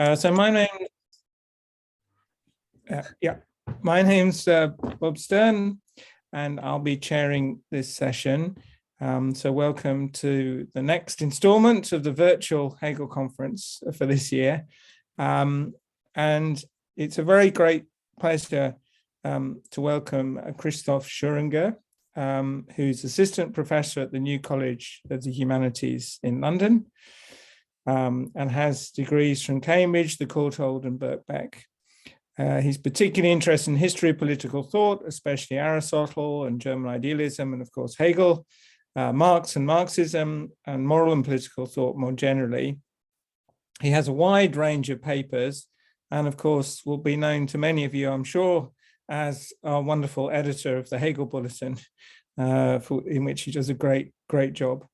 So my name's Bob Stern, and I'll be chairing this session. So welcome to the next installment of the virtual Hegel conference for this year. And it's a very great pleasure to welcome Christoph Schuringa, who's assistant professor at the New College of the Humanities in London. And has degrees from Cambridge, the Courtauld and Birkbeck. He's particularly interested in history of political thought, especially Aristotle and German Idealism, and of course Hegel, Marx and Marxism, and moral and political thought more generally. He has a wide range of papers, and of course will be known to many of you, I'm sure, as our wonderful editor of the Hegel Bulletin, in which he does a great job.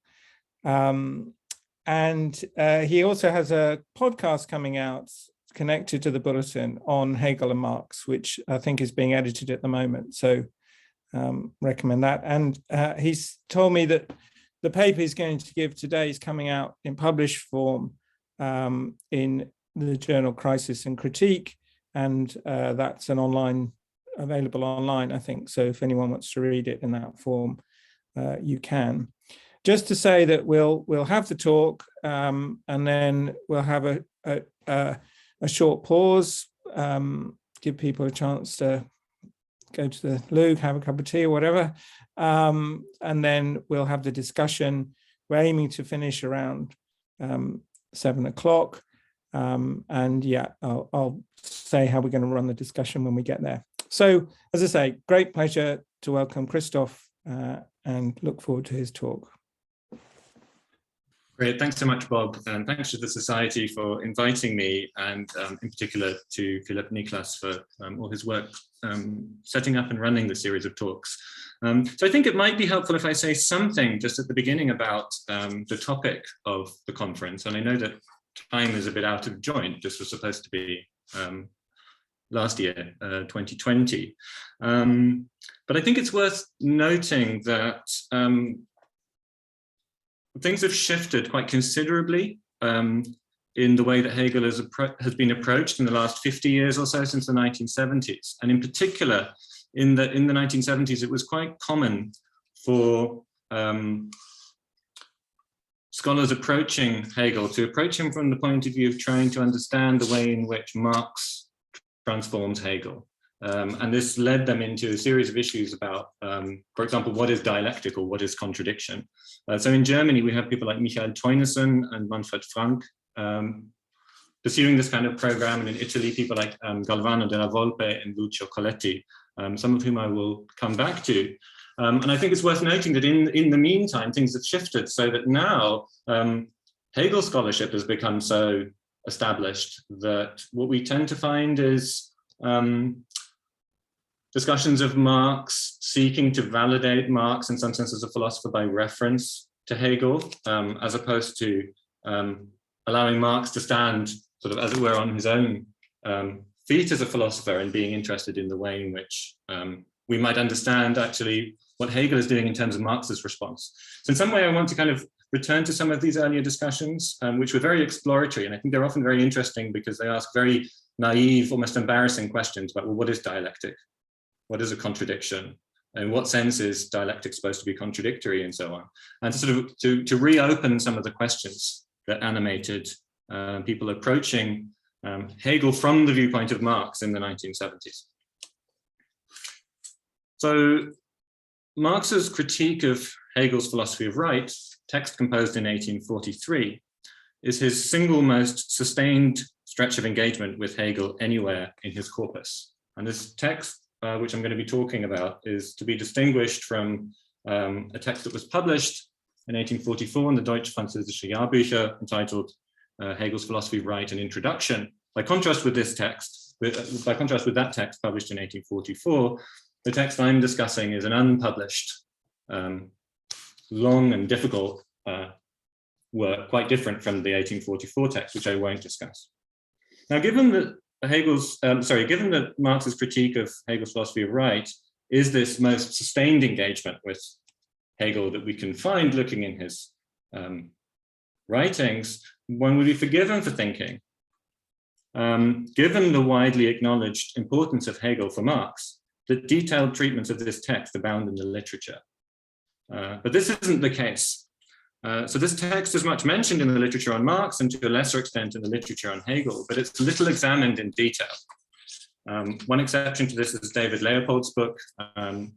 And he also has a podcast coming out connected to the bulletin on Hegel and Marx, which I think is being edited at the moment. So recommend that. And he's told me that the paper he's going to give today is coming out in published form in the journal Crisis and Critique. And that's available online, I think. So if anyone wants to read it in that form, you can. Just to say that we'll have the talk and then we'll have a short pause, give people a chance to go to the loo, have a cup of tea or whatever, and then we'll have the discussion. We're aiming to finish around 7 o'clock, and yeah, I'll say how we're going to run the discussion when we get there. So, as I say, great pleasure to welcome Christoph and look forward to his talk. Great, thanks so much, Bob, and thanks to the Society for inviting me, and in particular to Philip Niklas for all his work setting up and running the series of talks. So I think it might be helpful if I say something just at the beginning about the topic of the conference, and I know that time is a bit out of joint. This was supposed to be last year, 2020, but I think it's worth noting that things have shifted quite considerably in the way that Hegel has been approached in the last 50 years or so, since the 1970s. And in particular, in the 1970s, it was quite common for scholars approaching Hegel to approach him from the point of view of trying to understand the way in which Marx transforms Hegel. And this led them into a series of issues about, for example, what is dialectic or what is contradiction. So in Germany, we have people like Michael Teunissen and Manfred Frank pursuing this kind of program. And in Italy, people like Galvano della Volpe and Lucio Coletti, some of whom I will come back to. And I think it's worth noting that in the meantime, things have shifted so that now Hegel scholarship has become so established that what we tend to find is discussions of Marx seeking to validate Marx in some sense as a philosopher by reference to Hegel, as opposed to allowing Marx to stand sort of, as it were, on his own feet as a philosopher and being interested in the way in which we might understand actually what Hegel is doing in terms of Marx's response. So in some way, I want to kind of return to some of these earlier discussions, which were very exploratory, and I think they're often very interesting because they ask very naive, almost embarrassing questions about, well, what is dialectic? What is a contradiction? In what sense is dialectic supposed to be contradictory, and so on? And to sort of to reopen some of the questions that animated people approaching Hegel from the viewpoint of Marx in the 1970s. So Marx's critique of Hegel's philosophy of right, text composed in 1843, is his single most sustained stretch of engagement with Hegel anywhere in his corpus. And this text, which I'm going to be talking about, is to be distinguished from a text that was published in 1844 in the Deutsche Französische Jahrbücher, entitled Hegel's Philosophy of Right, an Introduction. By contrast with this text, by contrast with that text published in 1844, the text I'm discussing is an unpublished, long and difficult work, quite different from the 1844 text, which I won't discuss. Now, given that given that Marx's critique of Hegel's philosophy of right is this most sustained engagement with Hegel that we can find looking in his writings, one would be forgiven for thinking given the widely acknowledged importance of Hegel for Marx, that detailed treatments of this text abound in the literature. But this isn't the case. So this text is much mentioned in the literature on Marx and to a lesser extent in the literature on Hegel, but it's little examined in detail. One exception to this is David Leopold's book, The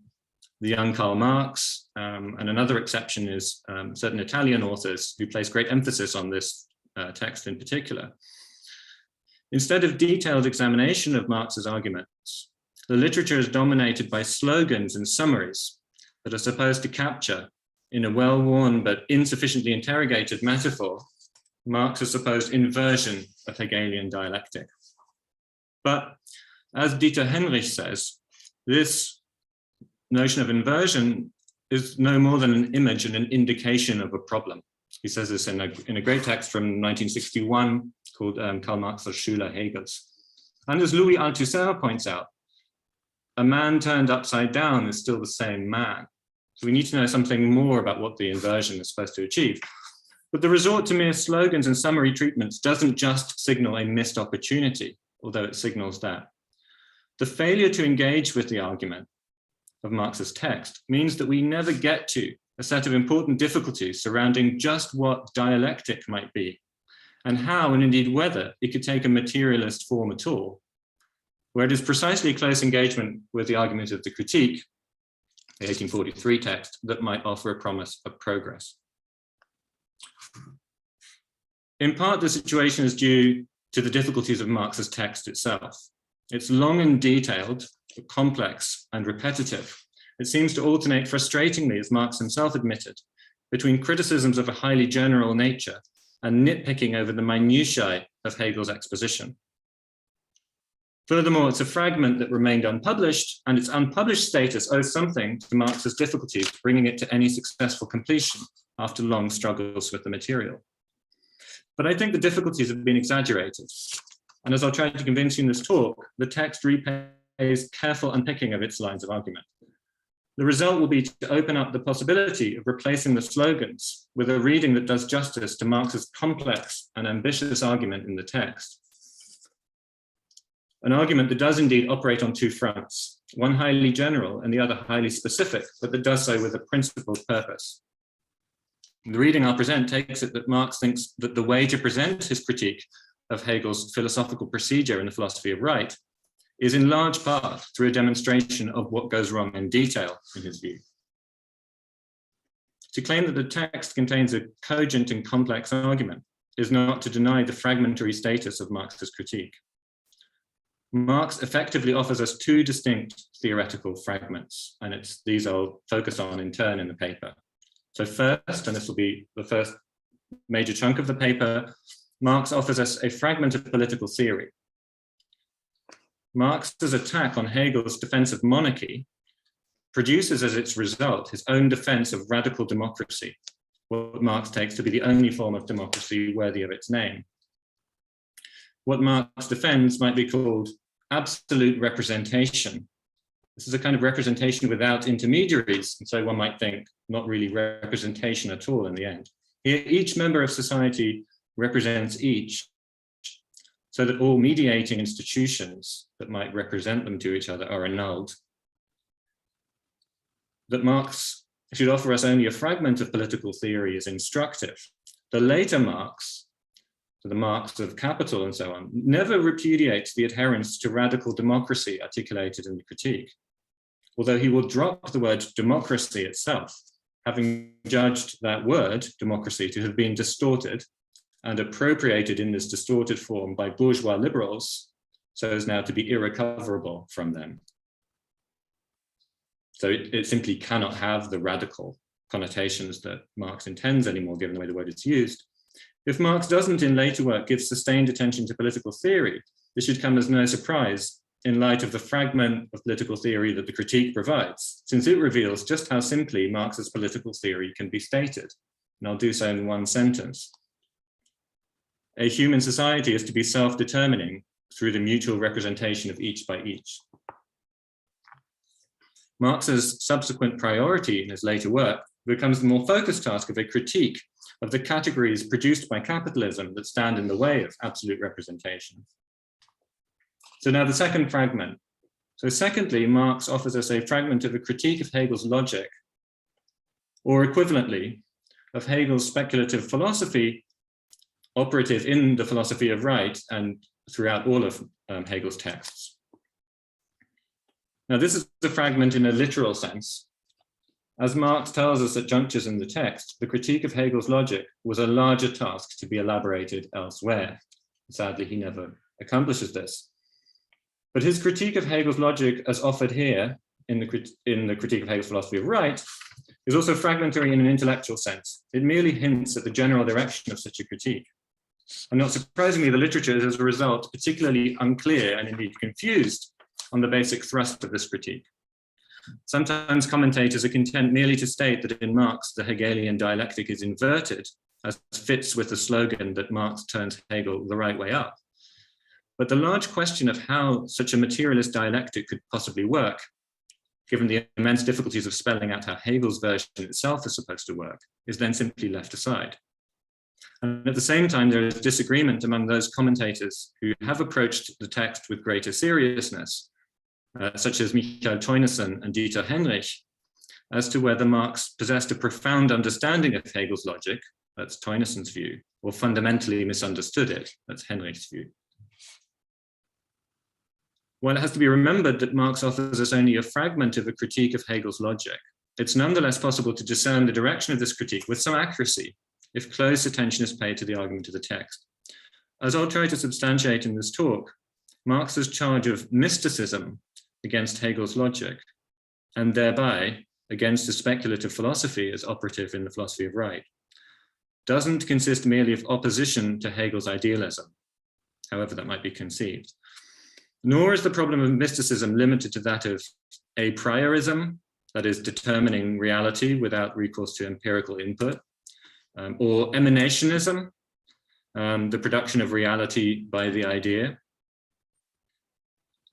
Young Karl Marx, and another exception is certain Italian authors who place great emphasis on this text in particular. Instead of detailed examination of Marx's arguments, the literature is dominated by slogans and summaries that are supposed to capture, in a well-worn but insufficiently interrogated metaphor, Marx's supposed inversion of Hegelian dialectic. But as Dieter Henrich says, this notion of inversion is no more than an image and an indication of a problem. He says this in a great text from 1961 called Karl Marx's Schüler Hegels. And as Louis Althusser points out, a man turned upside down is still the same man. So we need to know something more about what the inversion is supposed to achieve. But the resort to mere slogans and summary treatments doesn't just signal a missed opportunity, although it signals that. The failure to engage with the argument of Marx's text means that we never get to a set of important difficulties surrounding just what dialectic might be, and how, and indeed whether, it could take a materialist form at all, where it is precisely close engagement with the argument of the critique, the 1843 text, that might offer a promise of progress. In part, the situation is due to the difficulties of Marx's text itself. It's long and detailed, complex and repetitive. It seems to alternate frustratingly, as Marx himself admitted, between criticisms of a highly general nature and nitpicking over the minutiae of Hegel's exposition. Furthermore, it's a fragment that remained unpublished, and its unpublished status owes something to Marx's difficulties bringing it to any successful completion after long struggles with the material. But I think the difficulties have been exaggerated. And as I'll try to convince you in this talk, the text repays careful unpicking of its lines of argument. The result will be to open up the possibility of replacing the slogans with a reading that does justice to Marx's complex and ambitious argument in the text. An argument that does indeed operate on two fronts, one highly general and the other highly specific, but that does so with a principled purpose. The reading I'll present takes it that Marx thinks that the way to present his critique of Hegel's philosophical procedure in the philosophy of right is in large part through a demonstration of what goes wrong in detail, in his view. To claim that the text contains a cogent and complex argument is not to deny the fragmentary status of Marx's critique. Marx effectively offers us two distinct theoretical fragments, and these I'll focus on in turn in the paper. So first, and this will be the first major chunk of the paper, Marx offers us a fragment of political theory. Marx's attack on Hegel's defense of monarchy produces as its result his own defense of radical democracy, what Marx takes to be the only form of democracy worthy of its name. What Marx defends might be called absolute representation. This is a kind of representation without intermediaries, and so one might think not really representation at all in the end. Here, each member of society represents each, so that all mediating institutions that might represent them to each other are annulled. That Marx should offer us only a fragment of political theory is instructive. The later Marx, so the Marx of Capital and so on, never repudiates the adherence to radical democracy articulated in the critique, although he will drop the word democracy itself, having judged that word, democracy, to have been distorted and appropriated in this distorted form by bourgeois liberals, so as now to be irrecoverable from them. So it simply cannot have the radical connotations that Marx intends anymore, given the way the word is used. If Marx doesn't in later work give sustained attention to political theory, this should come as no surprise in light of the fragment of political theory that the critique provides, since it reveals just how simply Marx's political theory can be stated. And I'll do so in one sentence. A human society is to be self-determining through the mutual representation of each by each. Marx's subsequent priority in his later work becomes the more focused task of a critique of the categories produced by capitalism that stand in the way of absolute representation. So now the second fragment. So secondly, Marx offers us a fragment of a critique of Hegel's logic, or equivalently, of Hegel's speculative philosophy, operative in the philosophy of right and throughout all of Hegel's texts. Now, this is a fragment in a literal sense. As Marx tells us at junctures in the text, the critique of Hegel's logic was a larger task to be elaborated elsewhere. Sadly, he never accomplishes this. But his critique of Hegel's logic, as offered here in the critique of Hegel's philosophy of right, is also fragmentary in an intellectual sense. It merely hints at the general direction of such a critique. And not surprisingly, the literature is as a result particularly unclear and indeed confused on the basic thrust of this critique. Sometimes commentators are content merely to state that in Marx, the Hegelian dialectic is inverted, as fits with the slogan that Marx turns Hegel the right way up. But the large question of how such a materialist dialectic could possibly work, given the immense difficulties of spelling out how Hegel's version itself is supposed to work, is then simply left aside. And at the same time, there is disagreement among those commentators who have approached the text with greater seriousness, such as Michael Teunissen and Dieter Henrich, as to whether Marx possessed a profound understanding of Hegel's logic, that's Teunissen's view, or fundamentally misunderstood it, that's Henrich's view. While it has to be remembered that Marx offers us only a fragment of a critique of Hegel's logic, it's nonetheless possible to discern the direction of this critique with some accuracy if close attention is paid to the argument of the text. As I'll try to substantiate in this talk, Marx's charge of mysticism against Hegel's logic, and thereby against the speculative philosophy as operative in the philosophy of right, doesn't consist merely of opposition to Hegel's idealism, however that might be conceived. Nor is the problem of mysticism limited to that of a priorism, that is determining reality without recourse to empirical input, or emanationism, the production of reality by the idea.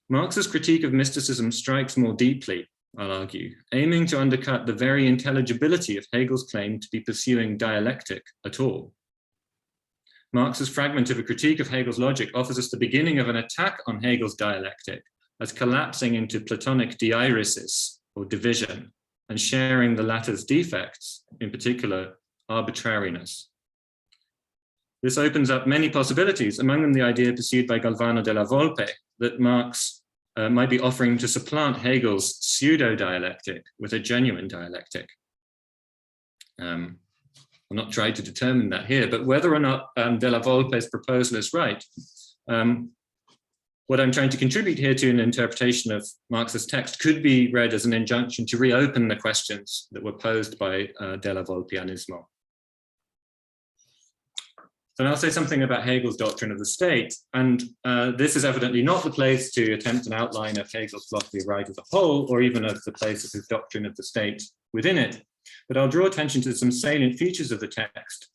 Marx's critique of mysticism strikes more deeply, I'll argue, aiming to undercut the very intelligibility of Hegel's claim to be pursuing dialectic at all. Marx's fragment of a critique of Hegel's logic offers us the beginning of an attack on Hegel's dialectic as collapsing into Platonic diairesis, or division, and sharing the latter's defects, in particular, arbitrariness. This opens up many possibilities, among them the idea pursued by Galvano della Volpe that Marx might be offering to supplant Hegel's pseudo-dialectic with a genuine dialectic. I'll not try to determine that here, but whether or not della Volpe's proposal is right, what I'm trying to contribute here to an interpretation of Marx's text could be read as an injunction to reopen the questions that were posed by della Volpianismo. So now I'll say something about Hegel's doctrine of the state, and this is evidently not the place to attempt an outline of Hegel's philosophy of right as a whole, or even of the place of his doctrine of the state within it, but I'll draw attention to some salient features of the text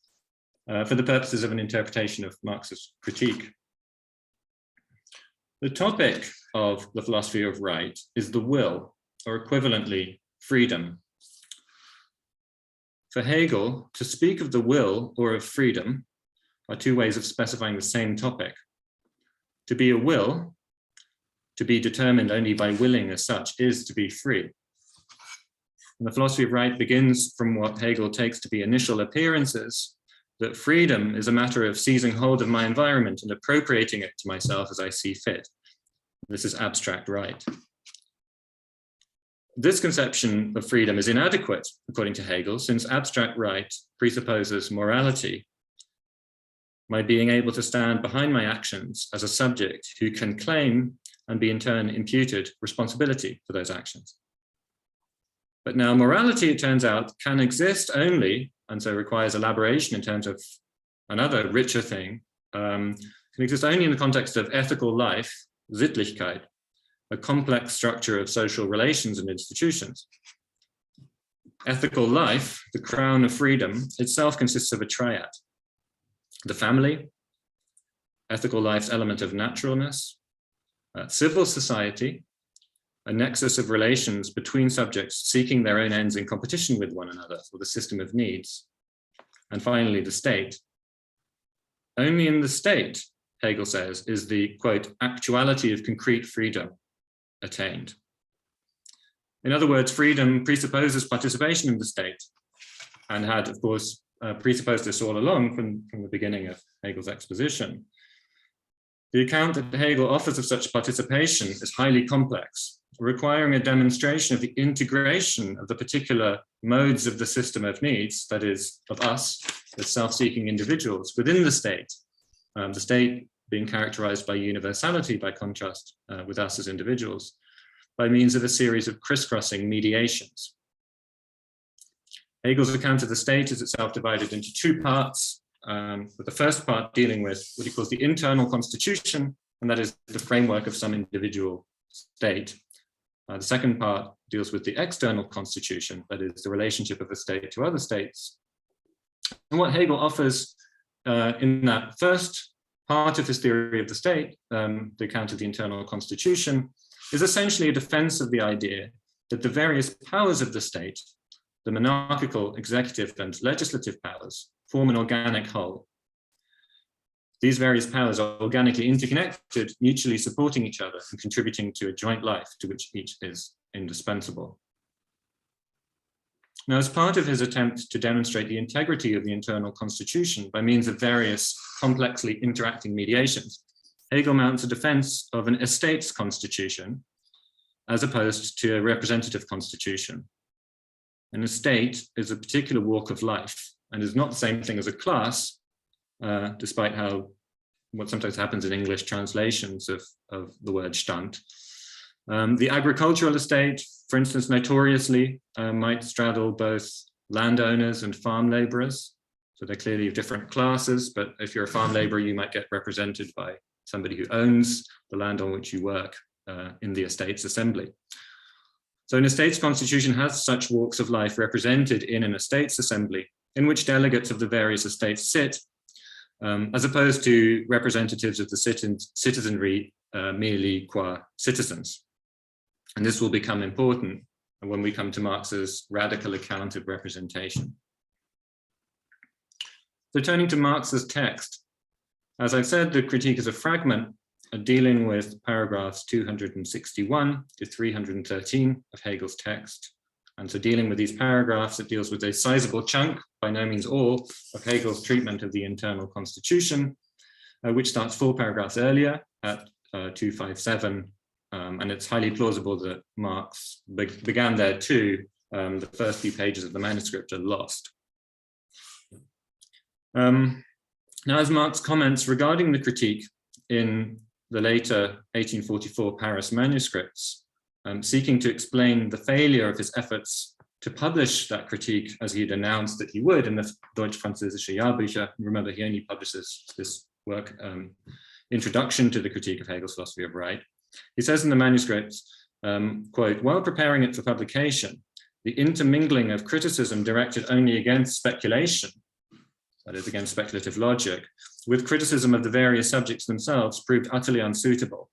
for the purposes of an interpretation of Marx's critique. The topic of the philosophy of right is the will, or equivalently, freedom. For Hegel, to speak of the will or of freedom are two ways of specifying the same topic. To be a will, to be determined only by willing as such, is to be free. And the philosophy of right begins from what Hegel takes to be initial appearances, that freedom is a matter of seizing hold of my environment and appropriating it to myself as I see fit. This is abstract right. This conception of freedom is inadequate, according to Hegel, since abstract right presupposes morality, my being able to stand behind my actions as a subject who can claim and be in turn imputed responsibility for those actions. But now morality, it turns out, can exist only, and so requires elaboration in terms of another richer thing, can exist only in the context of ethical life, Sittlichkeit, a complex structure of social relations and institutions. Ethical life, the crown of freedom, itself consists of a triad. The family, ethical life's element of naturalness, civil society, a nexus of relations between subjects seeking their own ends in competition with one another, or the system of needs, and finally the state. Only in the state, Hegel says, is the, quote, actuality of concrete freedom attained. In other words, freedom presupposes participation in the state, and had, of course, presupposed this all along from the beginning of Hegel's exposition. The account that Hegel offers of such participation is highly complex, requiring a demonstration of the integration of the particular modes of the system of needs, that is, of us as self-seeking individuals within the state being characterized by universality, by contrast with us as individuals, by means of a series of crisscrossing mediations. Hegel's account of the state is itself divided into two parts, with the first part dealing with what he calls the internal constitution, and that is the framework of some individual state. The second part deals with the external constitution, that is the relationship of a state to other states. And what Hegel offers in that first part of his theory of the state, the account of the internal constitution, is essentially a defense of the idea that the various powers of the state, the monarchical, executive, and legislative powers, form an organic whole. These various powers are organically interconnected, mutually supporting each other and contributing to a joint life to which each is indispensable. Now, as part of his attempt to demonstrate the integrity of the internal constitution by means of various complexly interacting mediations, Hegel mounts a defense of an estate's constitution as opposed to a representative constitution. An estate is a particular walk of life and is not the same thing as a class, despite what sometimes happens in English translations of the word Stand. The agricultural estate, for instance, notoriously might straddle both landowners and farm laborers. So they're clearly of different classes, but if you're a farm laborer, you might get represented by somebody who owns the land on which you work in the estate's assembly. So an estate's constitution has such walks of life represented in an estate's assembly, in which delegates of the various estates sit, as opposed to representatives of the citizenry merely qua citizens. And this will become important when we come to Marx's radical account of representation. So turning to Marx's text, as I've said, the critique is a fragment dealing with paragraphs 261 to 313 of Hegel's text. And so dealing with these paragraphs, it deals with a sizable chunk, by no means all, of Hegel's treatment of the internal constitution, which starts 4 paragraphs earlier at 257. And it's highly plausible that Marx began there too. The first few pages of the manuscript are lost. Now, as Marx comments regarding the critique in the later 1844 Paris manuscripts, seeking to explain the failure of his efforts to publish that critique as he had announced that he would in the Deutsch-Französische Jahrbücher. Remember, he only publishes this work, Introduction to the Critique of Hegel's Philosophy of Right. He says in the manuscripts, quote, while preparing it for publication, the intermingling of criticism directed only against speculation, that is against speculative logic, with criticism of the various subjects themselves proved utterly unsuitable,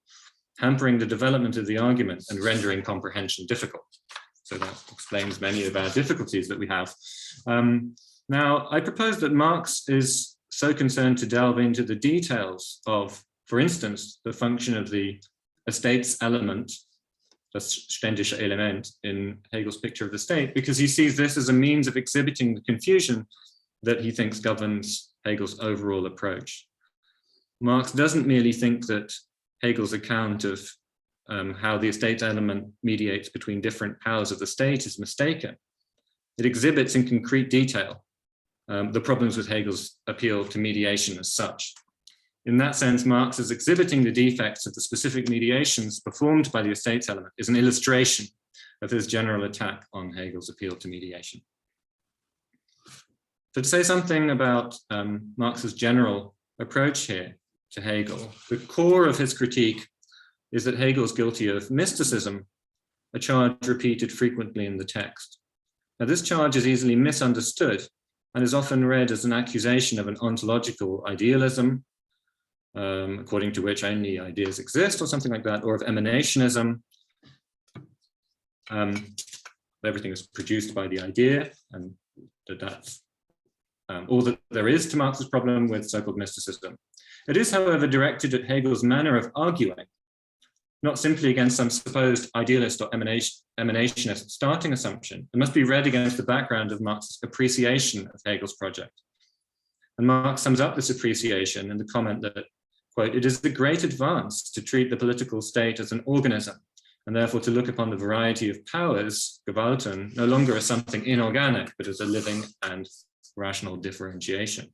hampering the development of the argument and rendering comprehension difficult. So that explains many of our difficulties that we have. Now, I propose that Marx is so concerned to delve into the details of, for instance, the function of the estate's element, das ständische Element, in Hegel's picture of the state, because he sees this as a means of exhibiting the confusion that he thinks governs Hegel's overall approach. Marx doesn't merely think that Hegel's account of how the estate element mediates between different powers of the state is mistaken. It exhibits in concrete detail the problems with Hegel's appeal to mediation as such. In that sense, Marx is exhibiting the defects of the specific mediations performed by the estates element is an illustration of his general attack on Hegel's appeal to mediation. So to say something about Marx's general approach here to Hegel, the core of his critique is that Hegel is guilty of mysticism, a charge repeated frequently in the text. Now, this charge is easily misunderstood and is often read as an accusation of an ontological idealism, according to which only ideas exist or something like that, or of emanationism. Everything is produced by the idea, and that's all that there is to Marx's problem with so-called mysticism. It is, however, directed at Hegel's manner of arguing, not simply against some supposed idealist or emanationist starting assumption. It must be read against the background of Marx's appreciation of Hegel's project. And Marx sums up this appreciation in the comment that, quote, "It is a great advance to treat the political state as an organism, and therefore to look upon the variety of powers, Gewalten, no longer as something inorganic, but as a living and rational differentiation."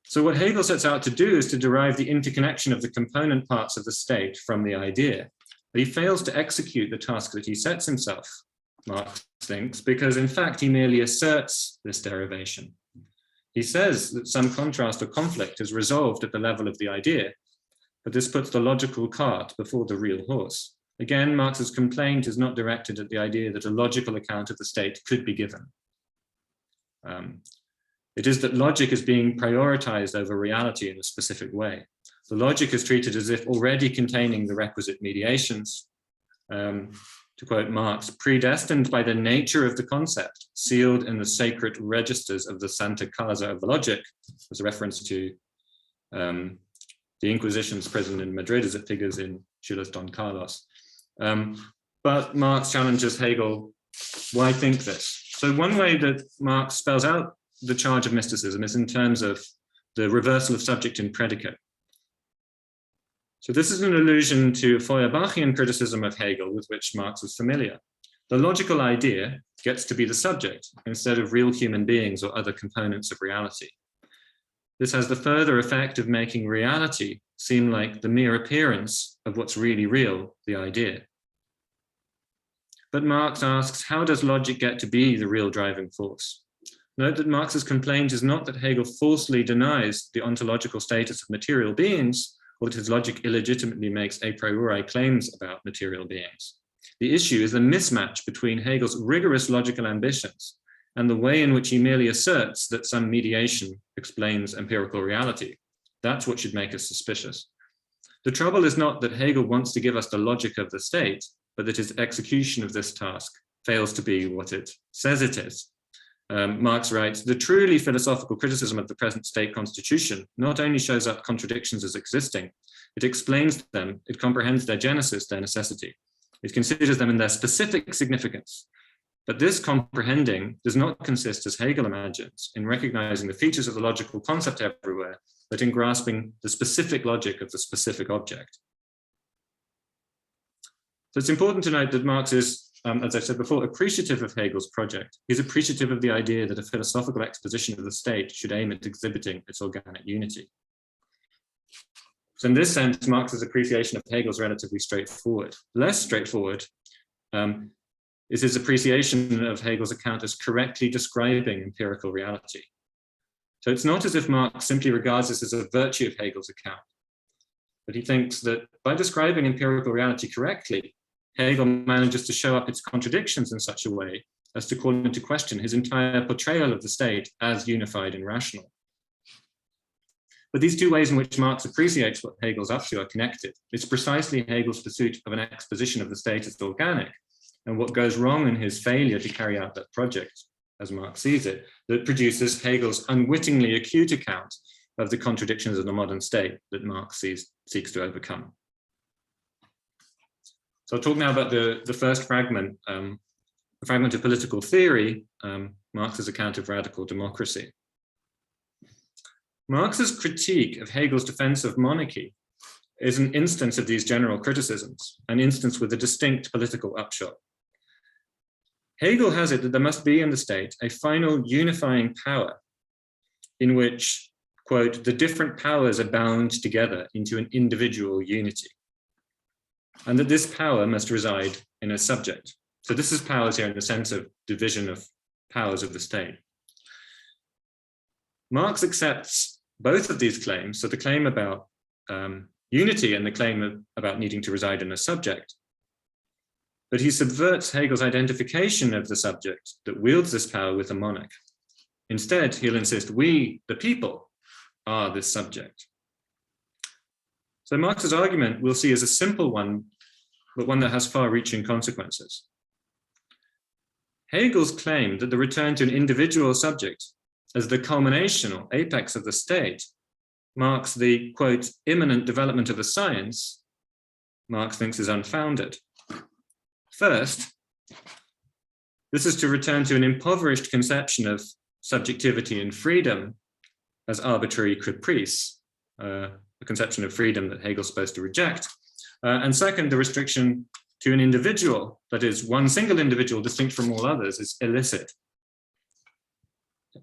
So what Hegel sets out to do is to derive the interconnection of the component parts of the state from the idea. But he fails to execute the task that he sets himself, Marx thinks, because in fact he merely asserts this derivation. He says that some contrast or conflict is resolved at the level of the idea, but this puts the logical cart before the real horse. Again, Marx's complaint is not directed at the idea that a logical account of the state could be given. It is that logic is being prioritized over reality in a specific way. The logic is treated as if already containing the requisite mediations, to quote Marx, predestined by the nature of the concept, sealed in the sacred registers of the Santa Casa of the Logic, as a reference to the Inquisition's prison in Madrid as it figures in Schiller's Don Carlos. But Marx challenges Hegel, why think this? So one way that Marx spells out the charge of mysticism is in terms of the reversal of subject and predicate. So this is an allusion to Feuerbachian criticism of Hegel with which Marx was familiar. The logical idea gets to be the subject instead of real human beings or other components of reality. This has the further effect of making reality seem like the mere appearance of what's really real, the idea. But Marx asks, how does logic get to be the real driving force? Note that Marx's complaint is not that Hegel falsely denies the ontological status of material beings, or that his logic illegitimately makes a priori claims about material beings. The issue is the mismatch between Hegel's rigorous logical ambitions and the way in which he merely asserts that some mediation explains empirical reality. That's what should make us suspicious. The trouble is not that Hegel wants to give us the logic of the state, but that his execution of this task fails to be what it says it is. Marx writes, the truly philosophical criticism of the present state constitution not only shows up contradictions as existing, it explains them, it comprehends their genesis, their necessity. It considers them in their specific significance. But this comprehending does not consist, as Hegel imagines, in recognizing the features of the logical concept everywhere, but in grasping the specific logic of the specific object. So it's important to note that Marx is, as I said before, appreciative of Hegel's project. He's appreciative of the idea that a philosophical exposition of the state should aim at exhibiting its organic unity. So in this sense, Marx's appreciation of Hegel is relatively straightforward. Less straightforward is his appreciation of Hegel's account as correctly describing empirical reality. So it's not as if Marx simply regards this as a virtue of Hegel's account, but he thinks that by describing empirical reality correctly, Hegel manages to show up its contradictions in such a way as to call into question his entire portrayal of the state as unified and rational. But these two ways in which Marx appreciates what Hegel's up to are connected. It's precisely Hegel's pursuit of an exposition of the state as organic and what goes wrong in his failure to carry out that project, as Marx sees it, that produces Hegel's unwittingly acute account of the contradictions of the modern state that Marx seeks to overcome. So I'll talk now about the first fragment, the fragment of political theory, Marx's account of radical democracy. Marx's critique of Hegel's defense of monarchy is an instance of these general criticisms, an instance with a distinct political upshot. Hegel has it that there must be in the state a final unifying power in which, quote, the different powers are bound together into an individual unity, and that this power must reside in a subject. So this is powers here in the sense of division of powers of the state. Marx accepts both of these claims, so the claim about unity and the claim about needing to reside in a subject, but he subverts Hegel's identification of the subject that wields this power with a monarch. Instead, he'll insist we, the people, are this subject. So Marx's argument we'll see as a simple one, but one that has far-reaching consequences. Hegel's claim that the return to an individual subject as the culmination or apex of the state marks the, quote, imminent development of a science, Marx thinks is unfounded. First, this is to return to an impoverished conception of subjectivity and freedom as arbitrary caprice, a conception of freedom that Hegel's supposed to reject. And second, the restriction to an individual, that is, one single individual distinct from all others, is illicit.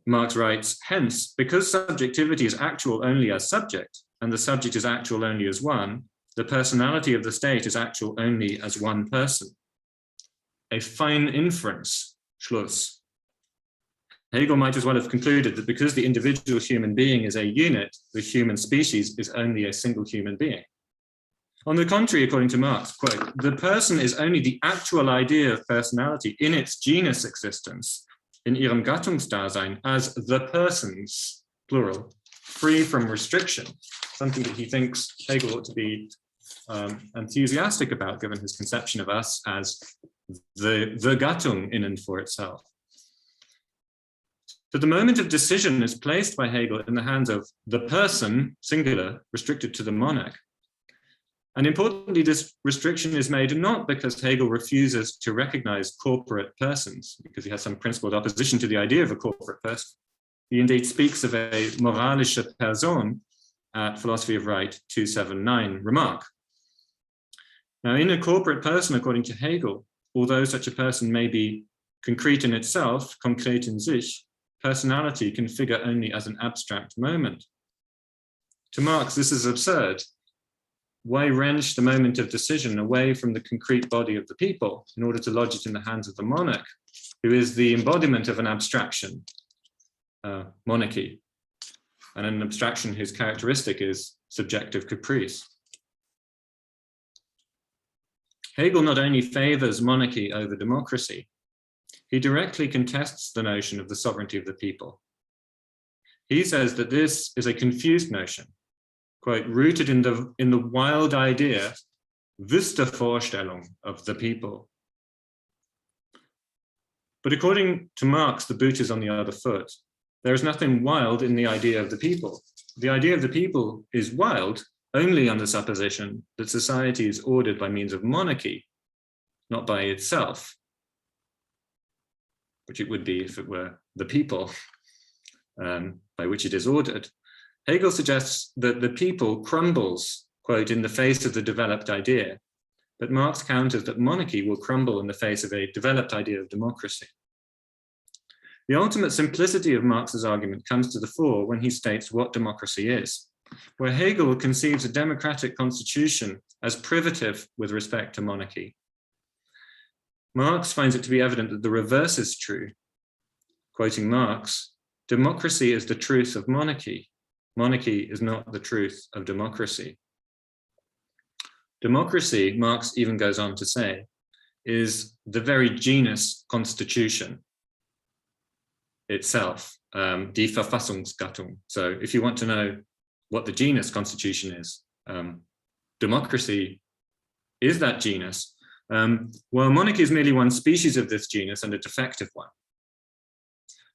Marx writes, hence, because subjectivity is actual only as subject, and the subject is actual only as one, the personality of the state is actual only as one person. A fine inference, Schluss. Hegel might as well have concluded that because the individual human being is a unit, the human species is only a single human being. On the contrary, according to Marx, quote, the person is only the actual idea of personality in its genus existence, in ihrem Gattungsdasein, as the persons, plural, free from restriction, something that he thinks Hegel ought to be enthusiastic about, given his conception of us as the Gattung in and for itself. So the moment of decision is placed by Hegel in the hands of the person, singular, restricted to the monarch. And importantly, this restriction is made not because Hegel refuses to recognize corporate persons, because he has some principled opposition to the idea of a corporate person. He indeed speaks of a moralische Person at Philosophy of Right 279 remark. Now, in a corporate person, according to Hegel, although such a person may be concrete in itself, konkret in sich, personality can figure only as an abstract moment. To Marx, this is absurd. Why wrench the moment of decision away from the concrete body of the people in order to lodge it in the hands of the monarch, who is the embodiment of an abstraction, monarchy, and an abstraction whose characteristic is subjective caprice? Hegel not only favors monarchy over democracy, he directly contests the notion of the sovereignty of the people. He says that this is a confused notion, quote, rooted in the wild idea, wüste Vorstellung of the people. But according to Marx, the boot is on the other foot. There is nothing wild in the idea of the people. The idea of the people is wild only on the supposition that society is ordered by means of monarchy, not by itself, which it would be if it were the people by which it is ordered. Hegel suggests that the people crumbles, quote, in the face of the developed idea, but Marx counters that monarchy will crumble in the face of a developed idea of democracy. The ultimate simplicity of Marx's argument comes to the fore when he states what democracy is, where Hegel conceives a democratic constitution as privative with respect to monarchy. Marx finds it to be evident that the reverse is true. Quoting Marx, democracy is the truth of monarchy. Monarchy is not the truth of democracy. Democracy, Marx even goes on to say, is the very genus constitution itself, die Verfassungsgattung. So if you want to know what the genus constitution is, democracy is that genus, while monarchy is merely one species of this genus and a defective one.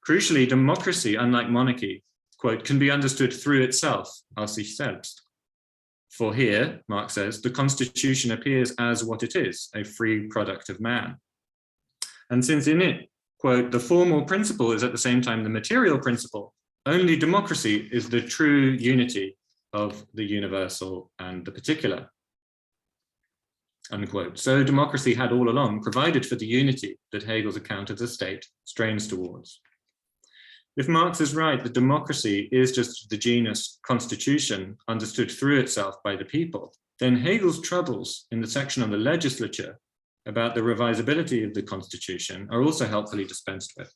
Crucially, democracy, unlike monarchy, quote, can be understood through itself, aus sich selbst. For here, Marx says, the constitution appears as what it is, a free product of man. And since in it, quote, the formal principle is at the same time the material principle, only democracy is the true unity of the universal and the particular, unquote. So democracy had all along provided for the unity that Hegel's account of the state strains towards. If Marx is right that democracy is just the genus constitution understood through itself by the people, then Hegel's troubles in the section on the legislature about the revisability of the constitution are also helpfully dispensed with.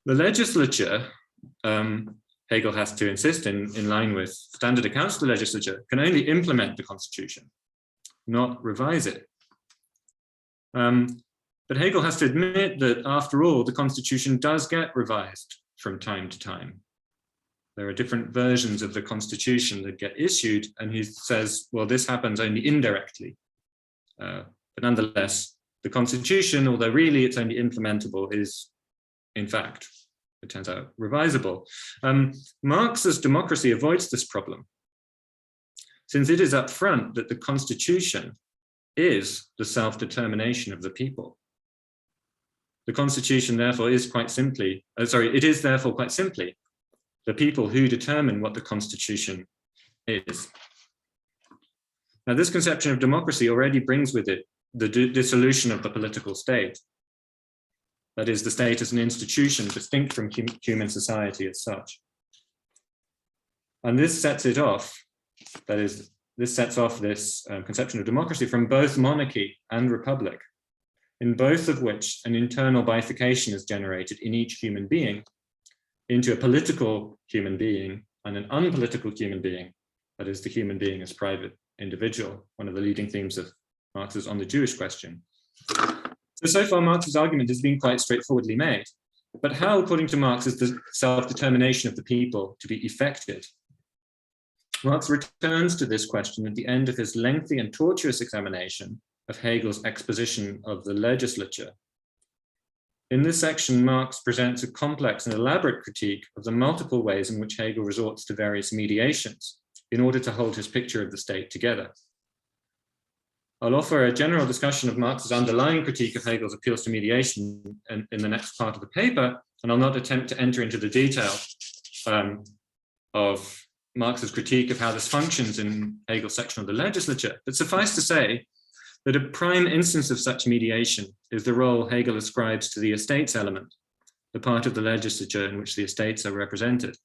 The legislature, Hegel has to insist in line with standard accounts of the legislature, can only implement the constitution, not revise it. But Hegel has to admit that, after all, the constitution does get revised from time to time. There are different versions of the constitution that get issued, and he says, well, this happens only indirectly. But nonetheless, the constitution, although really it's only implementable, is in fact it turns out, revisable. Marx's democracy avoids this problem, since it is upfront that the constitution is the self-determination of the people. The constitution, therefore, is quite simply, it is therefore quite simply the people who determine what the constitution is. Now, this conception of democracy already brings with it the dissolution of the political state. That is, the state as an institution distinct from human society as such. And this sets it off, that is, this sets off this conception of democracy from both monarchy and republic, in both of which an internal bifurcation is generated in each human being into a political human being and an unpolitical human being, that is, the human being as private individual, one of the leading themes of Marx's On the Jewish Question. So far, Marx's argument has been quite straightforwardly made. But how, according to Marx, is the self-determination of the people to be effected? Marx returns to this question at the end of his lengthy and tortuous examination of Hegel's exposition of the legislature. In this section, Marx presents a complex and elaborate critique of the multiple ways in which Hegel resorts to various mediations in order to hold his picture of the state together. I'll offer a general discussion of Marx's underlying critique of Hegel's appeals to mediation in the next part of the paper, and I'll not attempt to enter into the detail of Marx's critique of how this functions in Hegel's section of the legislature, but suffice to say that a prime instance of such mediation is the role Hegel ascribes to the estates element, the part of the legislature in which the estates are represented.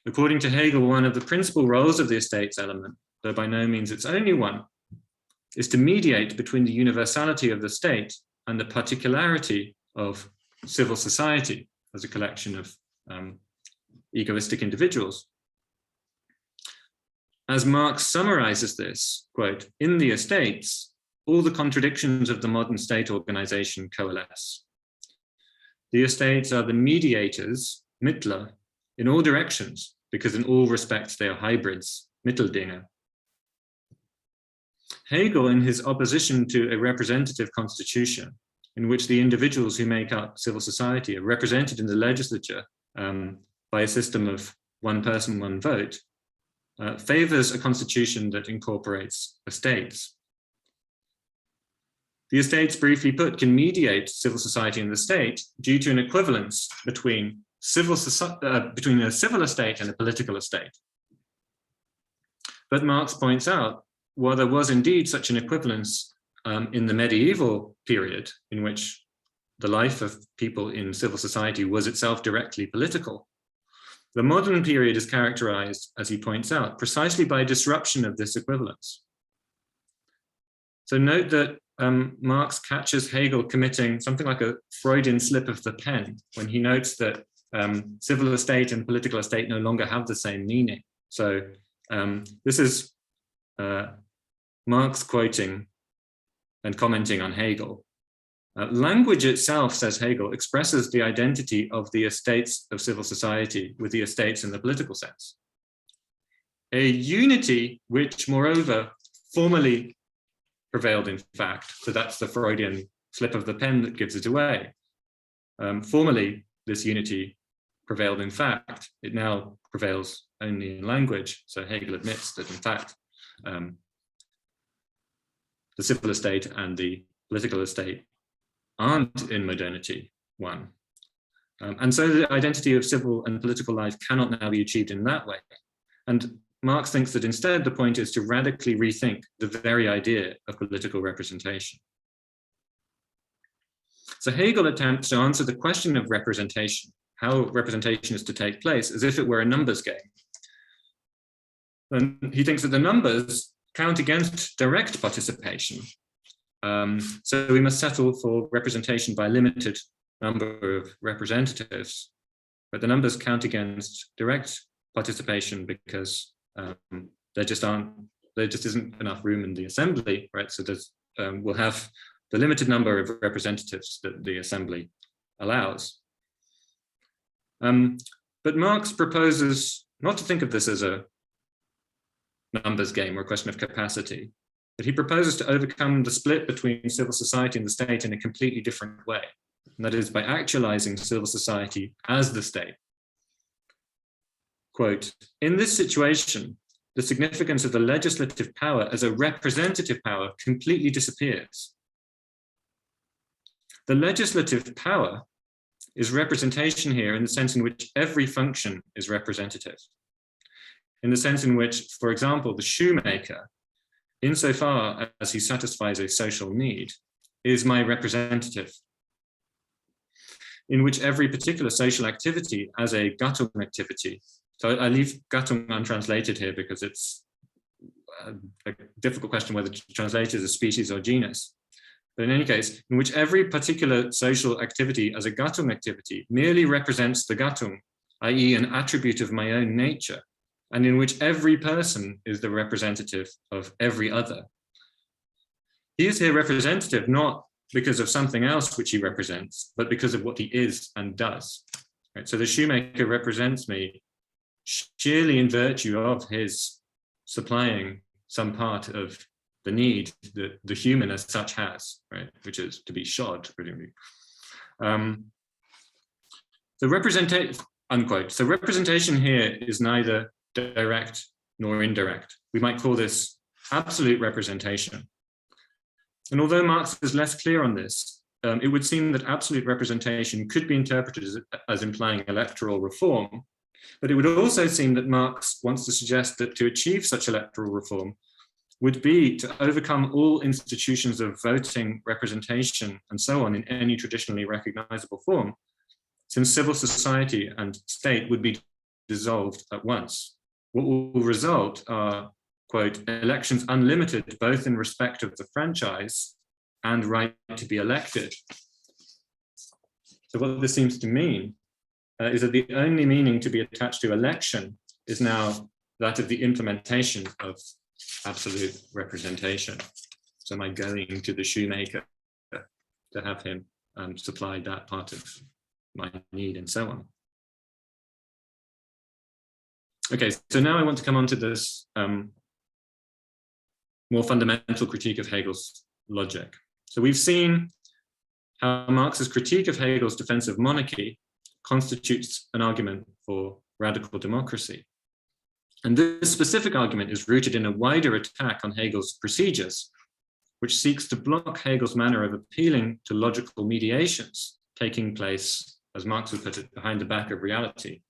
According to Hegel, one of the principal roles of the estates element, though by no means its only one, is to mediate between the universality of the state and the particularity of civil society as a collection of egoistic individuals. As Marx summarizes this, quote, in the estates, all the contradictions of the modern state organization coalesce. The estates are the mediators, Mittler, in all directions, because in all respects they are hybrids, Mitteldinger. Hegel, in his opposition to a representative constitution, in which the individuals who make up civil society are represented in the legislature by a system of one person, one vote, favors a constitution that incorporates estates. The estates, briefly put, can mediate civil society and the state due to an equivalence between a civil estate and a political estate. But Marx points out, while there was indeed such an equivalence in the medieval period in which the life of people in civil society was itself directly political, the modern period is characterized, as he points out, precisely by disruption of this equivalence. So note that Marx catches Hegel committing something like a Freudian slip of the pen when he notes that civil estate and political estate no longer have the same meaning. So this is Marx quoting and commenting on Hegel. Language itself, says Hegel, expresses the identity of the estates of civil society with the estates in the political sense. A unity which, moreover, formerly prevailed in fact, so that's the Freudian slip of the pen that gives it away. Formerly, this unity prevailed in fact. It now prevails only in language. So Hegel admits that, in fact, the civil estate and the political estate aren't in modernity one. And so the identity of civil and political life cannot now be achieved in that way. And Marx thinks that instead the point is to radically rethink the very idea of political representation. So Hegel attempts to answer the question of representation, how representation is to take place, as if it were a numbers game. And he thinks that the numbers count against direct participation. So we must settle for representation by a limited number of representatives, but the numbers count against direct participation because there just isn't enough room in the assembly, right? So we'll have the limited number of representatives that the assembly allows. But Marx proposes not to think of this as a numbers game or a question of capacity, but he proposes to overcome the split between civil society and the state in a completely different way. and that is by actualizing civil society as the state. Quote, in this situation, the significance of the legislative power as a representative power completely disappears. The legislative power is representation here in the sense in which every function is representative. In the sense in which, for example, the shoemaker, insofar as he satisfies a social need, is my representative. In which every particular social activity as a Gattung activity, so I leave Gattung untranslated here because it's a difficult question whether to translate it as a species or genus. But in any case, in which every particular social activity as a Gattung activity merely represents the Gattung, i.e. an attribute of my own nature, and in which every person is the representative of every other. He is here representative not because of something else which he represents, but because of what he is and does. Right? So the shoemaker represents me sheerly in virtue of his supplying some part of the need that the human as such has, right, which is to be shod, presumably. The representation, unquote. So representation here is neither direct nor indirect. We might call this absolute representation. And although Marx is less clear on this, it would seem that absolute representation could be interpreted as implying electoral reform, but it would also seem that Marx wants to suggest that to achieve such electoral reform would be to overcome all institutions of voting, representation, and so on in any traditionally recognizable form, since civil society and state would be dissolved at once. What will result are, quote, elections unlimited both in respect of the franchise and right to be elected. So what this seems to mean is that the only meaning to be attached to election is now that of the implementation of absolute representation. So am I going to the shoemaker to have him supply that part of my need and so on? Okay, so now I want to come on to this more fundamental critique of Hegel's logic. So we've seen how Marx's critique of Hegel's defense of monarchy constitutes an argument for radical democracy. And this specific argument is rooted in a wider attack on Hegel's procedures, which seeks to block Hegel's manner of appealing to logical mediations taking place, as Marx would put it, behind the back of reality.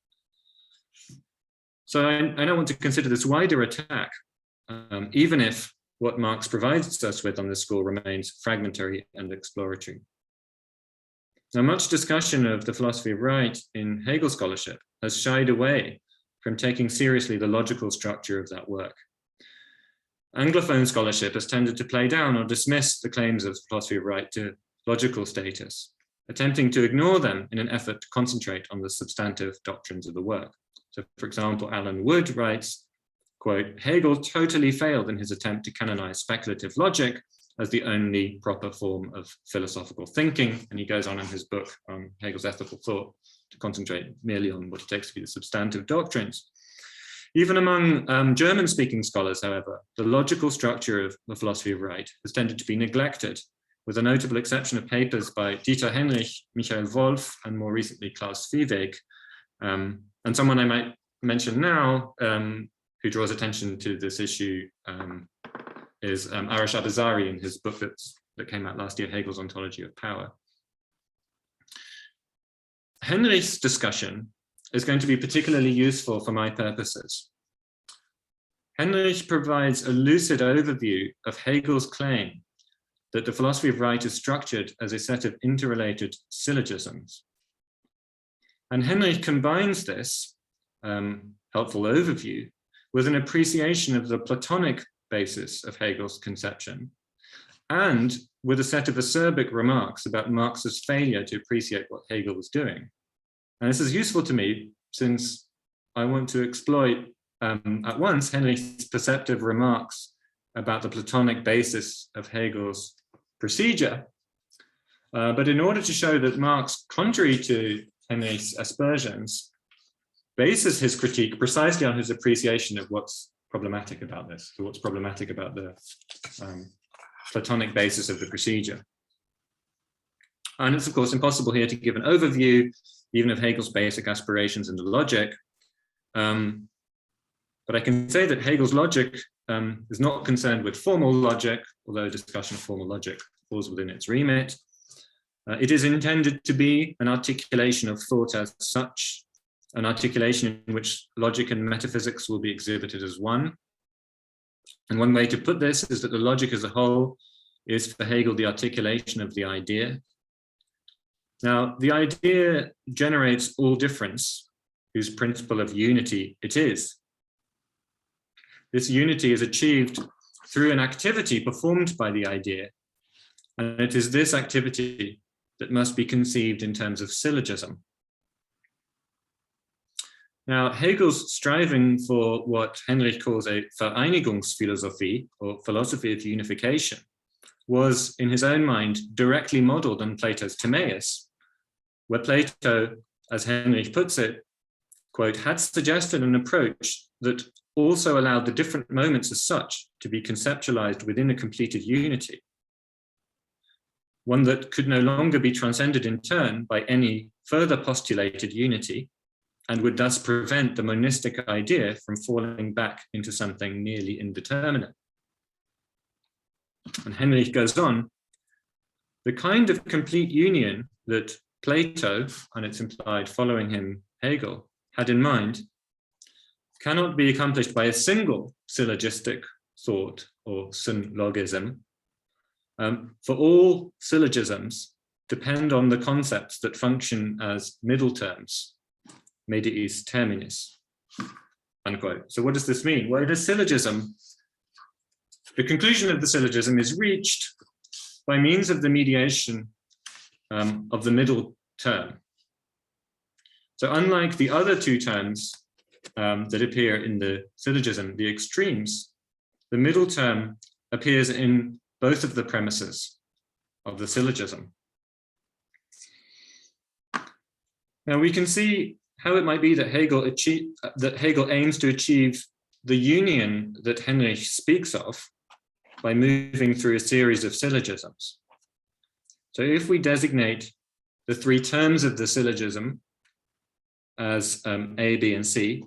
So I now want to consider this wider attack, even if what Marx provides us with on this score remains fragmentary and exploratory. Now, much discussion of the philosophy of right in Hegel scholarship has shied away from taking seriously the logical structure of that work. Anglophone scholarship has tended to play down or dismiss the claims of philosophy of right to logical status, attempting to ignore them in an effort to concentrate on the substantive doctrines of the work. So, for example, Alan Wood writes, quote, Hegel totally failed in his attempt to canonize speculative logic as the only proper form of philosophical thinking. And he goes on in his book on Hegel's ethical thought to concentrate merely on what he takes to be the substantive doctrines. Even among German-speaking scholars, however, the logical structure of the philosophy of right has tended to be neglected, with a notable exception of papers by Dieter Henrich, Michael Wolf, and more recently Klaus Viehweg. And someone I might mention now, who draws attention to this issue, is Arash Abazari in his book that came out last year, Hegel's Ontology of Power. Henrich's discussion is going to be particularly useful for my purposes. Henrich provides a lucid overview of Hegel's claim that the philosophy of right is structured as a set of interrelated syllogisms. And Henrich combines this helpful overview with an appreciation of the Platonic basis of Hegel's conception, and with a set of acerbic remarks about Marx's failure to appreciate what Hegel was doing. And this is useful to me since I want to exploit at once Henrich's perceptive remarks about the Platonic basis of Hegel's procedure. But in order to show that Marx, contrary to Henrich's aspersions, bases his critique precisely on his appreciation of what's problematic about this, so what's problematic about the Platonic basis of the procedure. And it's, of course, impossible here to give an overview, even of Hegel's basic aspirations into logic. But I can say that Hegel's logic is not concerned with formal logic, although a discussion of formal logic falls within its remit. It is intended to be an articulation of thought as such, an articulation in which logic and metaphysics will be exhibited as one. And one way to put this is that the logic as a whole is for Hegel the articulation of the idea. Now, the idea generates all difference, whose principle of unity it is. This unity is achieved through an activity performed by the idea, and it is this activity that must be conceived in terms of syllogism. Now, Hegel's striving for what Henrich calls a Vereinigungsphilosophie, or philosophy of unification, was, in his own mind, directly modeled on Plato's Timaeus, where Plato, as Henrich puts it, quote, had suggested an approach that also allowed the different moments as such to be conceptualized within a completed unity, one that could no longer be transcended in turn by any further postulated unity, and would thus prevent the monistic idea from falling back into something nearly indeterminate. And Henrich goes on, the kind of complete union that Plato, and it's implied following him, Hegel, had in mind, cannot be accomplished by a single syllogistic thought or synlogism. For all syllogisms depend on the concepts that function as middle terms, mediis terminis, unquote. So what does this mean? Well, in a syllogism, the conclusion of the syllogism is reached by means of the mediation of the middle term. So unlike the other two terms that appear in the syllogism, the extremes, the middle term appears in both of the premises of the syllogism. Now we can see how it might be that Hegel aims to achieve the union that Henrich speaks of by moving through a series of syllogisms. So if we designate the three terms of the syllogism as A, B, and C,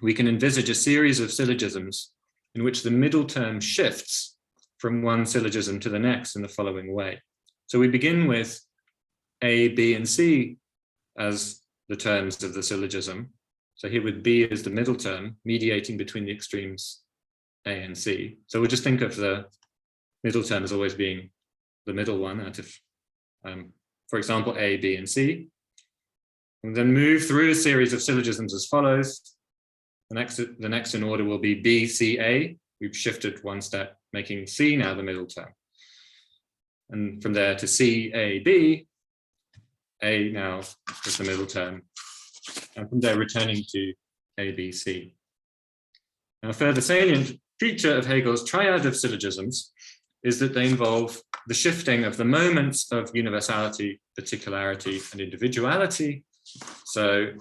we can envisage a series of syllogisms in which the middle term shifts from one syllogism to the next in the following way. So we begin with A, B, and C as the terms of the syllogism. So here with B as the middle term, mediating between the extremes A and C. So we'll just think of the middle term as always being the middle one out of, for example, A, B, and C. And then move through a series of syllogisms as follows. The next in order will be B, C, A. We've shifted one step, making C now the middle term. And from there to C, A, B, A now is the middle term. And from there returning to A, B, C. Now, a further salient feature of Hegel's triad of syllogisms is that they involve the shifting of the moments of universality, particularity, and individuality. So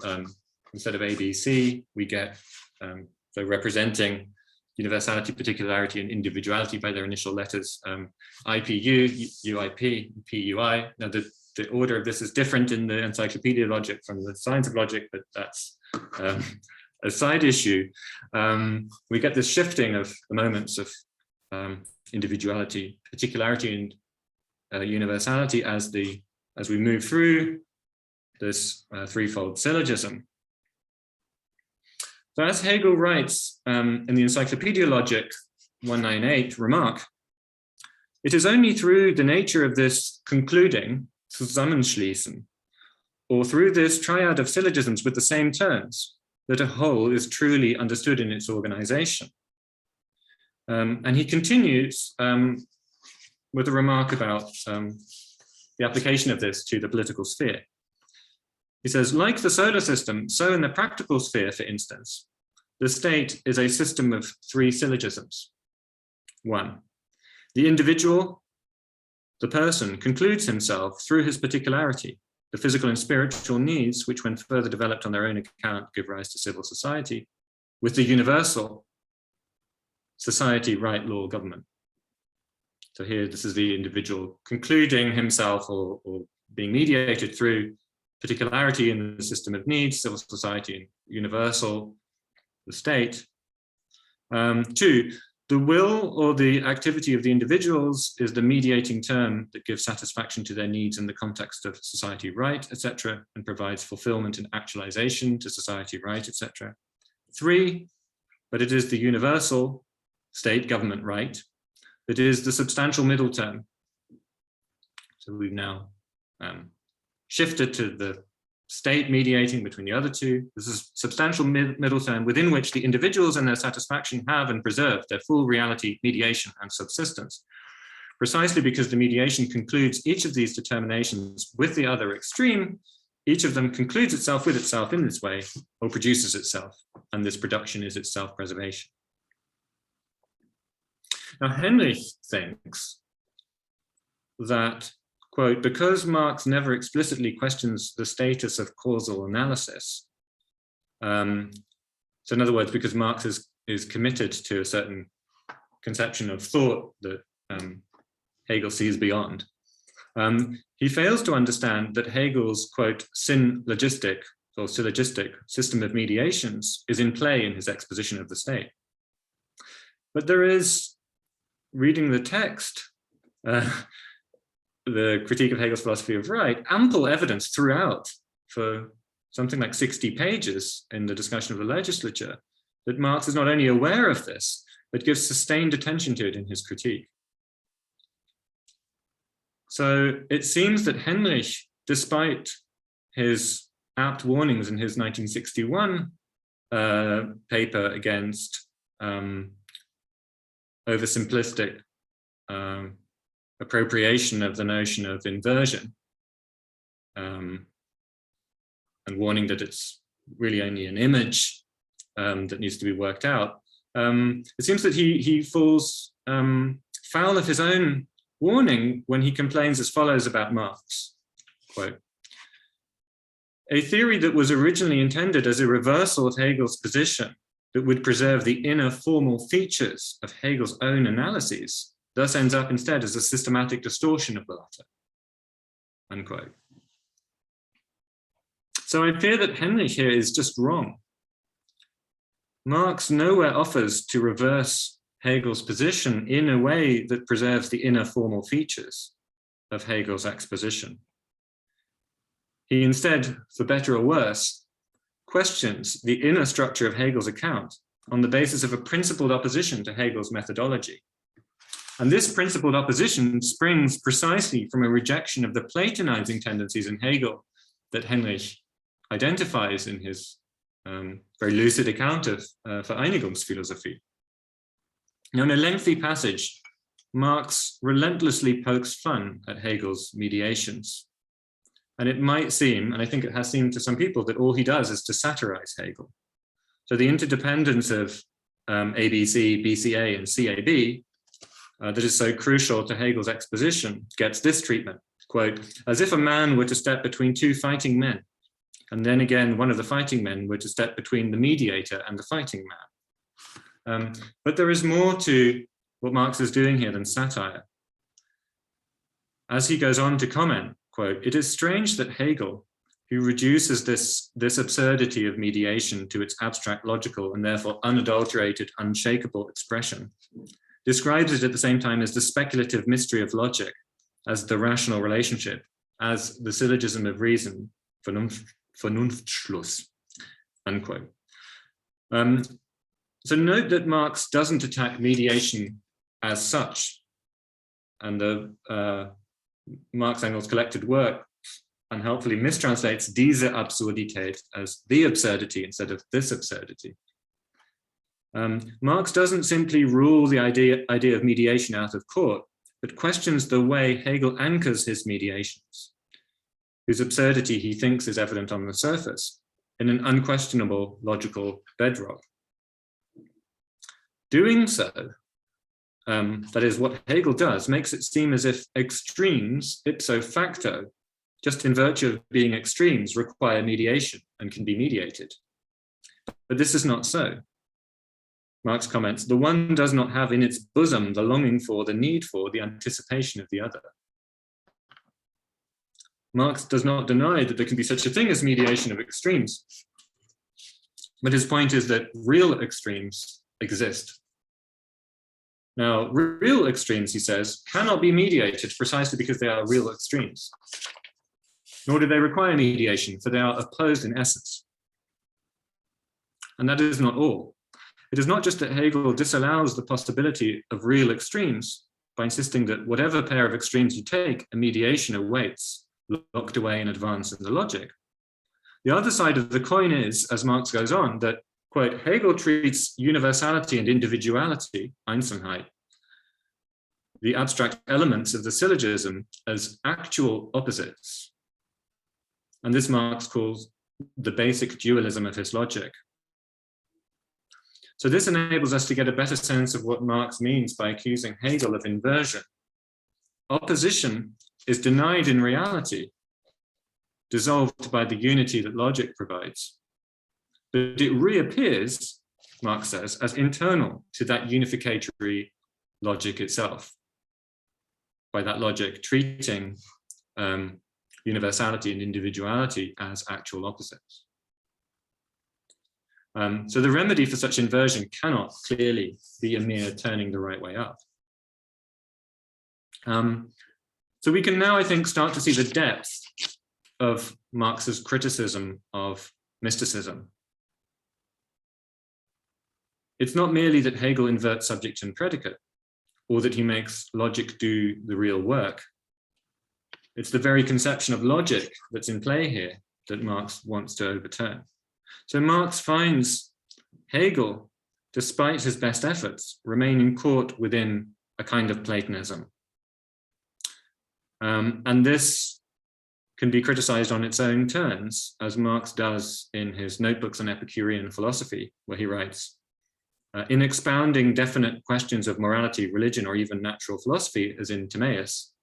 instead of A, B, C, we get, so representing universality, particularity, and individuality by their initial letters, IPU, UIP, PUI. Now the order of this is different in the Encyclopedia of Logic from the Science of Logic, but that's a side issue. We get this shifting of the moments of individuality, particularity, and universality as we move through this threefold syllogism. So as Hegel writes in the Encyclopedia of Logic 198 remark, it is only through the nature of this concluding, Zusammenschließen, or through this triad of syllogisms with the same terms, that a whole is truly understood in its organization. And he continues with a remark about the application of this to the political sphere. He says, like the solar system, so in the practical sphere, for instance, the state is a system of three syllogisms. 1, the individual, the person, concludes himself through his particularity, the physical and spiritual needs, which when further developed on their own account give rise to civil society, with the universal, society, right, law, government. So here, this is the individual concluding himself or being mediated through particularity in the system of needs, civil society, universal, the state. 2, the will or the activity of the individuals is the mediating term that gives satisfaction to their needs in the context of society right, etc., and provides fulfillment and actualization to society right, etc. 3, but it is the universal state government right that is the substantial middle term. So we've now shifted to the state mediating between the other two. This is substantial middle term within which the individuals and their satisfaction have and preserve their full reality, mediation, and subsistence. Precisely because the mediation concludes each of these determinations with the other extreme, each of them concludes itself with itself in this way, or produces itself, and this production is its self-preservation. Now, Henrich thinks that, quote, because Marx never explicitly questions the status of causal analysis, so in other words, because Marx is committed to a certain conception of thought that Hegel sees beyond, he fails to understand that Hegel's, quote, syllogistic system of mediations is in play in his exposition of the state. But there is, reading the text, the critique of Hegel's philosophy of right, ample evidence throughout for something like 60 pages in the discussion of the legislature that Marx is not only aware of this, but gives sustained attention to it in his critique. So it seems that Henrich, despite his apt warnings in his 1961 paper against oversimplistic appropriation of the notion of inversion, and warning that it's really only an image that needs to be worked out, it seems that he falls foul of his own warning when he complains as follows about Marx, quote, a theory that was originally intended as a reversal of Hegel's position that would preserve the inner formal features of Hegel's own analyses thus ends up instead as a systematic distortion of the latter, unquote. So I fear that Henrich here is just wrong. Marx nowhere offers to reverse Hegel's position in a way that preserves the inner formal features of Hegel's exposition. He instead, for better or worse, questions the inner structure of Hegel's account on the basis of a principled opposition to Hegel's methodology. And this principled opposition springs precisely from a rejection of the Platonizing tendencies in Hegel that Henrich identifies in his very lucid account of Vereinigungsphilosophie. Now, in a lengthy passage, Marx relentlessly pokes fun at Hegel's mediations. And it might seem, and I think it has seemed to some people, that all he does is to satirize Hegel. So the interdependence of ABC, BCA, and CAB that is so crucial to Hegel's exposition gets this treatment, quote, as if a man were to step between two fighting men, and then again, one of the fighting men were to step between the mediator and the fighting man. But there is more to what Marx is doing here than satire. As he goes on to comment, quote, it is strange that Hegel, who reduces this absurdity of mediation to its abstract logical and therefore unadulterated, unshakable expression, describes it at the same time as the speculative mystery of logic, as the rational relationship, as the syllogism of reason, Vernunftschluss, unquote. So note that Marx doesn't attack mediation as such, and the Marx-Engels collected work unhelpfully mistranslates diese Absurdität as the absurdity instead of this absurdity. Marx doesn't simply rule the idea of mediation out of court, but questions the way Hegel anchors his mediations, whose absurdity he thinks is evident on the surface, in an unquestionable logical bedrock. Doing so, that is what Hegel does, makes it seem as if extremes, ipso facto, just in virtue of being extremes, require mediation and can be mediated. But this is not so. Marx comments, the one does not have in its bosom the longing for, the need for, the anticipation of the other. Marx does not deny that there can be such a thing as mediation of extremes, but his point is that real extremes exist. Now, real extremes, he says, cannot be mediated precisely because they are real extremes, nor do they require mediation, for they are opposed in essence. And that is not all. It is not just that Hegel disallows the possibility of real extremes by insisting that whatever pair of extremes you take, a mediation awaits, locked away in advance in the logic. The other side of the coin is, as Marx goes on, that, quote, Hegel treats universality and individuality, Einzelheit, the abstract elements of the syllogism, as actual opposites. And this Marx calls the basic dualism of his logic. So this enables us to get a better sense of what Marx means by accusing Hegel of inversion. Opposition is denied in reality, dissolved by the unity that logic provides. But it reappears, Marx says, as internal to that unificatory logic itself, by that logic treating universality and individuality as actual opposites. So the remedy for such inversion cannot clearly be a mere turning the right way up. So we can now, I think, start to see the depth of Marx's criticism of mysticism. It's not merely that Hegel inverts subject and predicate, or that he makes logic do the real work. It's the very conception of logic that's in play here that Marx wants to overturn. So Marx finds Hegel, despite his best efforts, remaining caught within a kind of Platonism. And this can be criticized on its own terms, as Marx does in his notebooks on Epicurean philosophy, where he writes, in expounding definite questions of morality, religion, or even natural philosophy, as in Timaeus,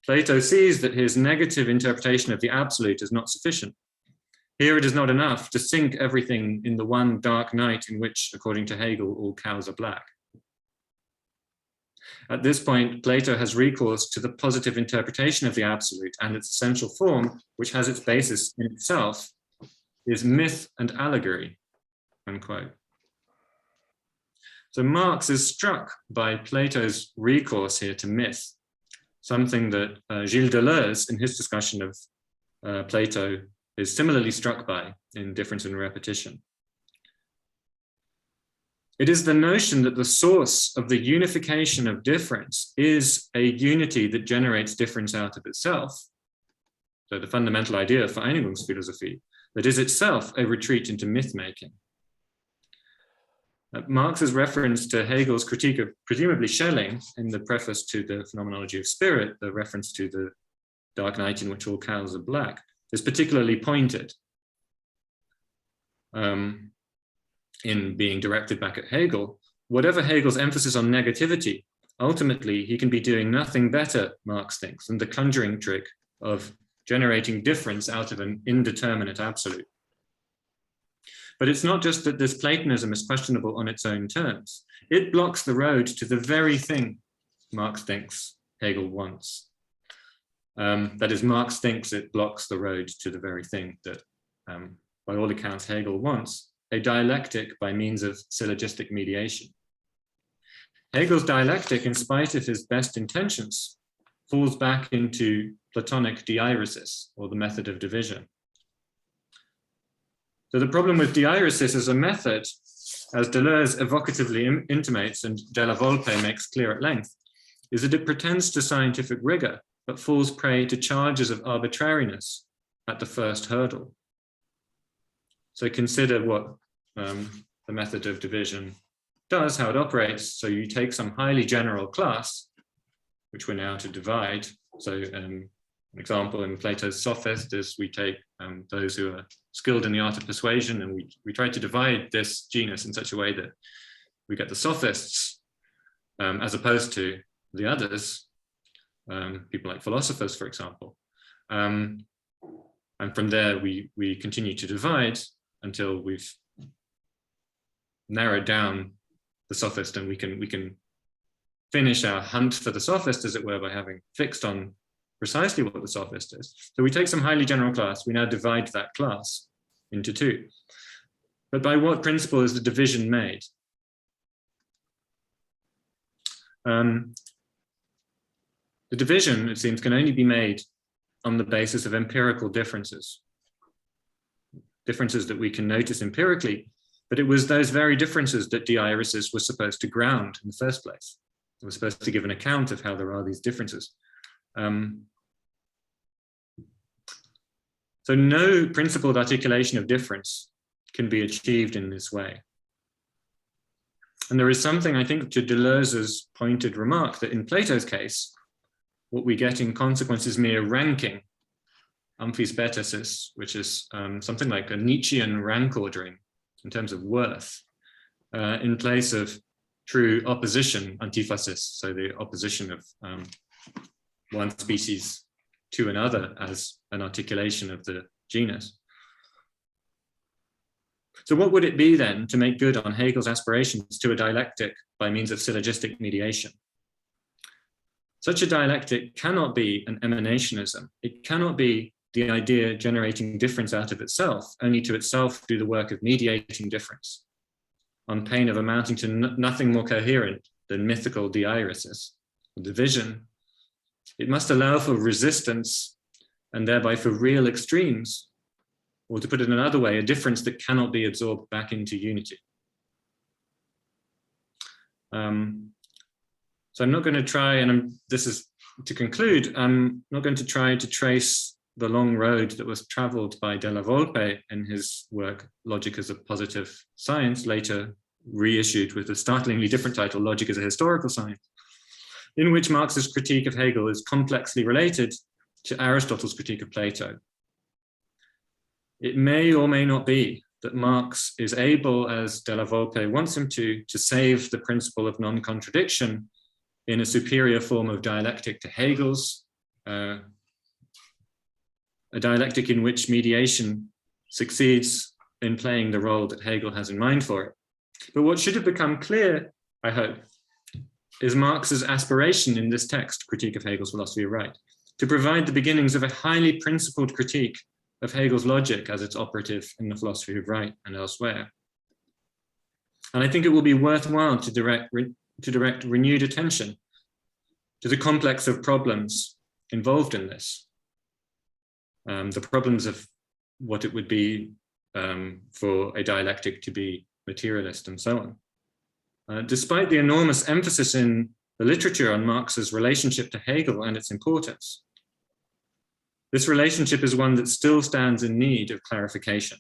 Plato sees that his negative interpretation of the absolute is not sufficient. Here it is not enough to sink everything in the one dark night in which, according to Hegel, all cows are black. At this point, Plato has recourse to the positive interpretation of the absolute, and its essential form, which has its basis in itself, is myth and allegory, unquote. So Marx is struck by Plato's recourse here to myth, something that Gilles Deleuze, in his discussion of Plato, is similarly struck by in Difference and Repetition. It is the notion that the source of the unification of difference is a unity that generates difference out of itself. So the fundamental idea of Vereinigungsphilosophie, that is itself a retreat into myth-making. Marx's reference to Hegel's critique of presumably Schelling in the preface to the Phenomenology of Spirit, the reference to the dark night in which all cows are black, is particularly pointed in being directed back at Hegel. Whatever Hegel's emphasis on negativity, ultimately he can be doing nothing better, Marx thinks, than the conjuring trick of generating difference out of an indeterminate absolute. But it's not just that this Platonism is questionable on its own terms. It blocks the road to the very thing Marx thinks Hegel wants. That is, Marx thinks it blocks the road to the very thing that, by all accounts, Hegel wants, a dialectic by means of syllogistic mediation. Hegel's dialectic, in spite of his best intentions, falls back into Platonic diairesis, or the method of division. So the problem with diairesis as a method, as Deleuze evocatively intimates and Della Volpe makes clear at length, is that it pretends to scientific rigor, but falls prey to charges of arbitrariness at the first hurdle. So consider what the method of division does, how it operates. So you take some highly general class, which we're now to divide. So an example in Plato's Sophist is we take those who are skilled in the art of persuasion, and we try to divide this genus in such a way that we get the sophists as opposed to the others, people like philosophers, for example. And from there, we continue to divide until we've narrowed down the sophist, and we can finish our hunt for the sophist, as it were, by having fixed on precisely what the sophist is. So we take some highly general class, we now divide that class into two. But by what principle is the division made? The division, it seems, can only be made on the basis of empirical differences that we can notice empirically, but it was those very differences that diaeresis was supposed to ground in the first place. It was supposed to give an account of how there are these differences. So no principled articulation of difference can be achieved in this way. And there is something, I think, to Deleuze's pointed remark that in Plato's case, what we get in consequence is mere ranking, amphiphytesis, which is something like a Nietzschean rank ordering in terms of worth, in place of true opposition, antiphasis, so the opposition of one species to another as an articulation of the genus. So what would it be then to make good on Hegel's aspirations to a dialectic by means of syllogistic mediation? Such a dialectic cannot be an emanationism. It cannot be the idea generating difference out of itself, only to itself do the work of mediating difference, on pain of amounting to nothing more coherent than mythical diaeresis, division. It must allow for resistance and thereby for real extremes, or to put it another way, a difference that cannot be absorbed back into unity. So I'm not going to try, and this is to conclude, I'm not going to try to trace the long road that was traveled by Della Volpe in his work, Logic as a Positive Science, later reissued with a startlingly different title, Logic as a Historical Science, in which Marx's critique of Hegel is complexly related to Aristotle's critique of Plato. It may or may not be that Marx is able, as Della Volpe wants him to save the principle of non-contradiction in a superior form of dialectic to Hegel's, a dialectic in which mediation succeeds in playing the role that Hegel has in mind for it. But what should have become clear, I hope, is Marx's aspiration in this text, Critique of Hegel's Philosophy of Right, to provide the beginnings of a highly principled critique of Hegel's logic as it's operative in the philosophy of right and elsewhere. And I think it will be worthwhile to direct renewed attention to the complex of problems involved in this. The problems of what it would be for a dialectic to be materialist and so on. Despite the enormous emphasis in the literature on Marx's relationship to Hegel and its importance, this relationship is one that still stands in need of clarification.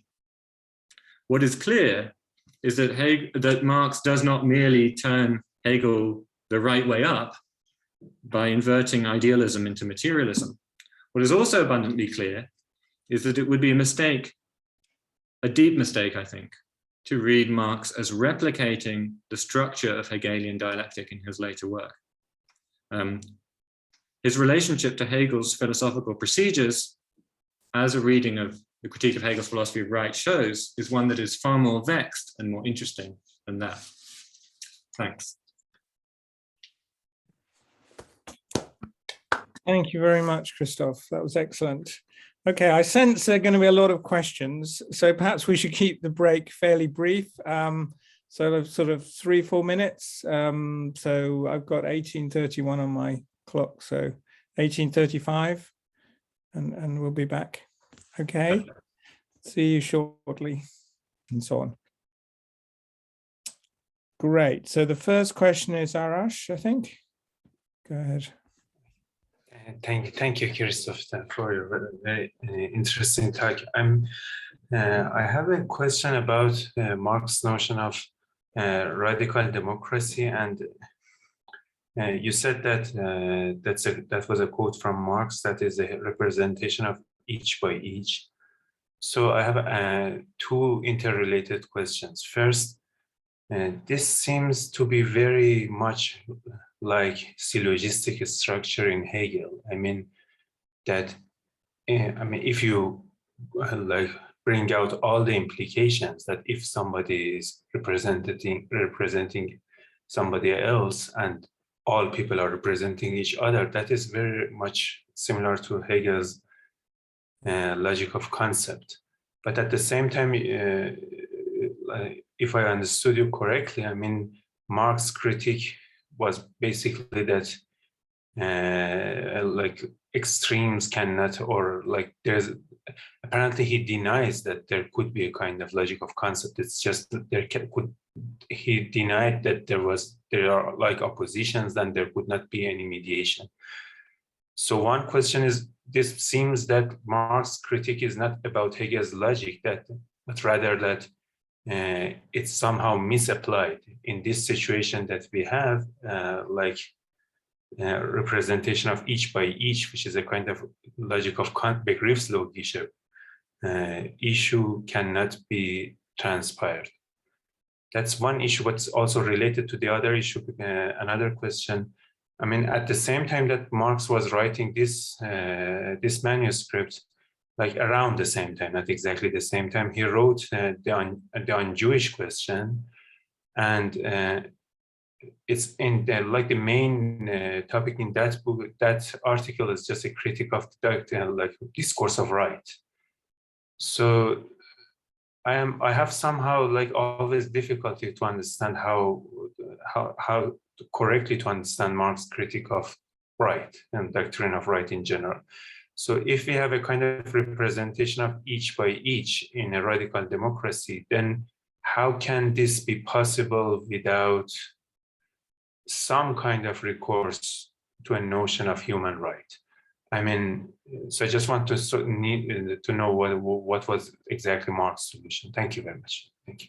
What is clear is that Marx does not merely turn Hegel the right way up by inverting idealism into materialism. What is also abundantly clear is that it would be a mistake, a deep mistake, I think, to read Marx as replicating the structure of Hegelian dialectic in his later work. His relationship to Hegel's philosophical procedures, as a reading of the Critique of Hegel's Philosophy of Right shows, is one that is far more vexed and more interesting than that. Thanks. Thank you very much, Christoph. That was excellent. Okay, I sense there are going to be a lot of questions, so perhaps we should keep the break fairly brief. Sort of 3-4 minutes. So I've got 18:31 on my clock, so 18:35, and we'll be back. Okay, see you shortly, and so on. Great. So the first question is Arash, I think. Go ahead. Thank you, Christoph, for your very interesting talk. I have a question about Marx's notion of radical democracy, and you said that that was a quote from Marx, that is a representation of each by each. So I have two interrelated questions. First, this seems to be very much like syllogistic structure in Hegel. I mean, if you like bring out all the implications, that if somebody is representing somebody else and all people are representing each other, that is very much similar to Hegel's logic of concept. But at the same time, if I understood you correctly, I mean, Marx's critique was basically that like extremes cannot, or like there's, apparently he denies that there could be a kind of logic of concept. It's just that he denied that there are like oppositions, then there could not be any mediation. So one question is, this seems that Marx's critique is not about Hegel's logic, but rather that it's somehow misapplied in this situation that we have, like representation of each by each, which is a kind of logic of begriffslogische issue cannot be transpired. That's one issue, but it's also related to the other issue. Another question, I mean, at the same time that Marx was writing this manuscript, like around the same time, not exactly the same time, he wrote the un-Jewish question, and it's in like the main topic in that book. That article is just a critique of the like discourse of right. So I have somehow like always difficulty to understand how correctly to understand Marx's critique of right and doctrine of right in general. So if we have a kind of representation of each by each in a radical democracy, then how can this be possible without some kind of recourse to a notion of human right? I mean, so I just want to need to know what was exactly Marx's solution. Thank you very much. Thank you.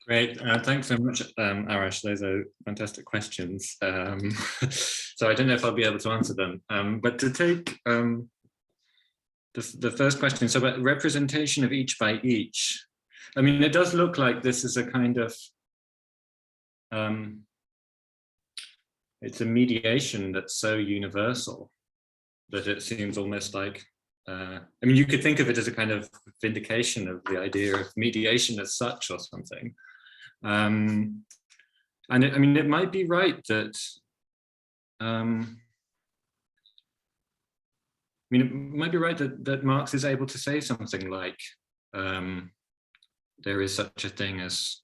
Great, thanks so much, Arash. Those are fantastic questions. So I don't know if I'll be able to answer them, but to take the first question, so about representation of each by each, I mean, it does look like this is a kind of, it's a mediation that's so universal that it seems almost like, I mean, you could think of it as a kind of vindication of the idea of mediation as such or something. And I mean, it might be right that, I mean, it might be right that Marx is able to say something like, there is such a thing as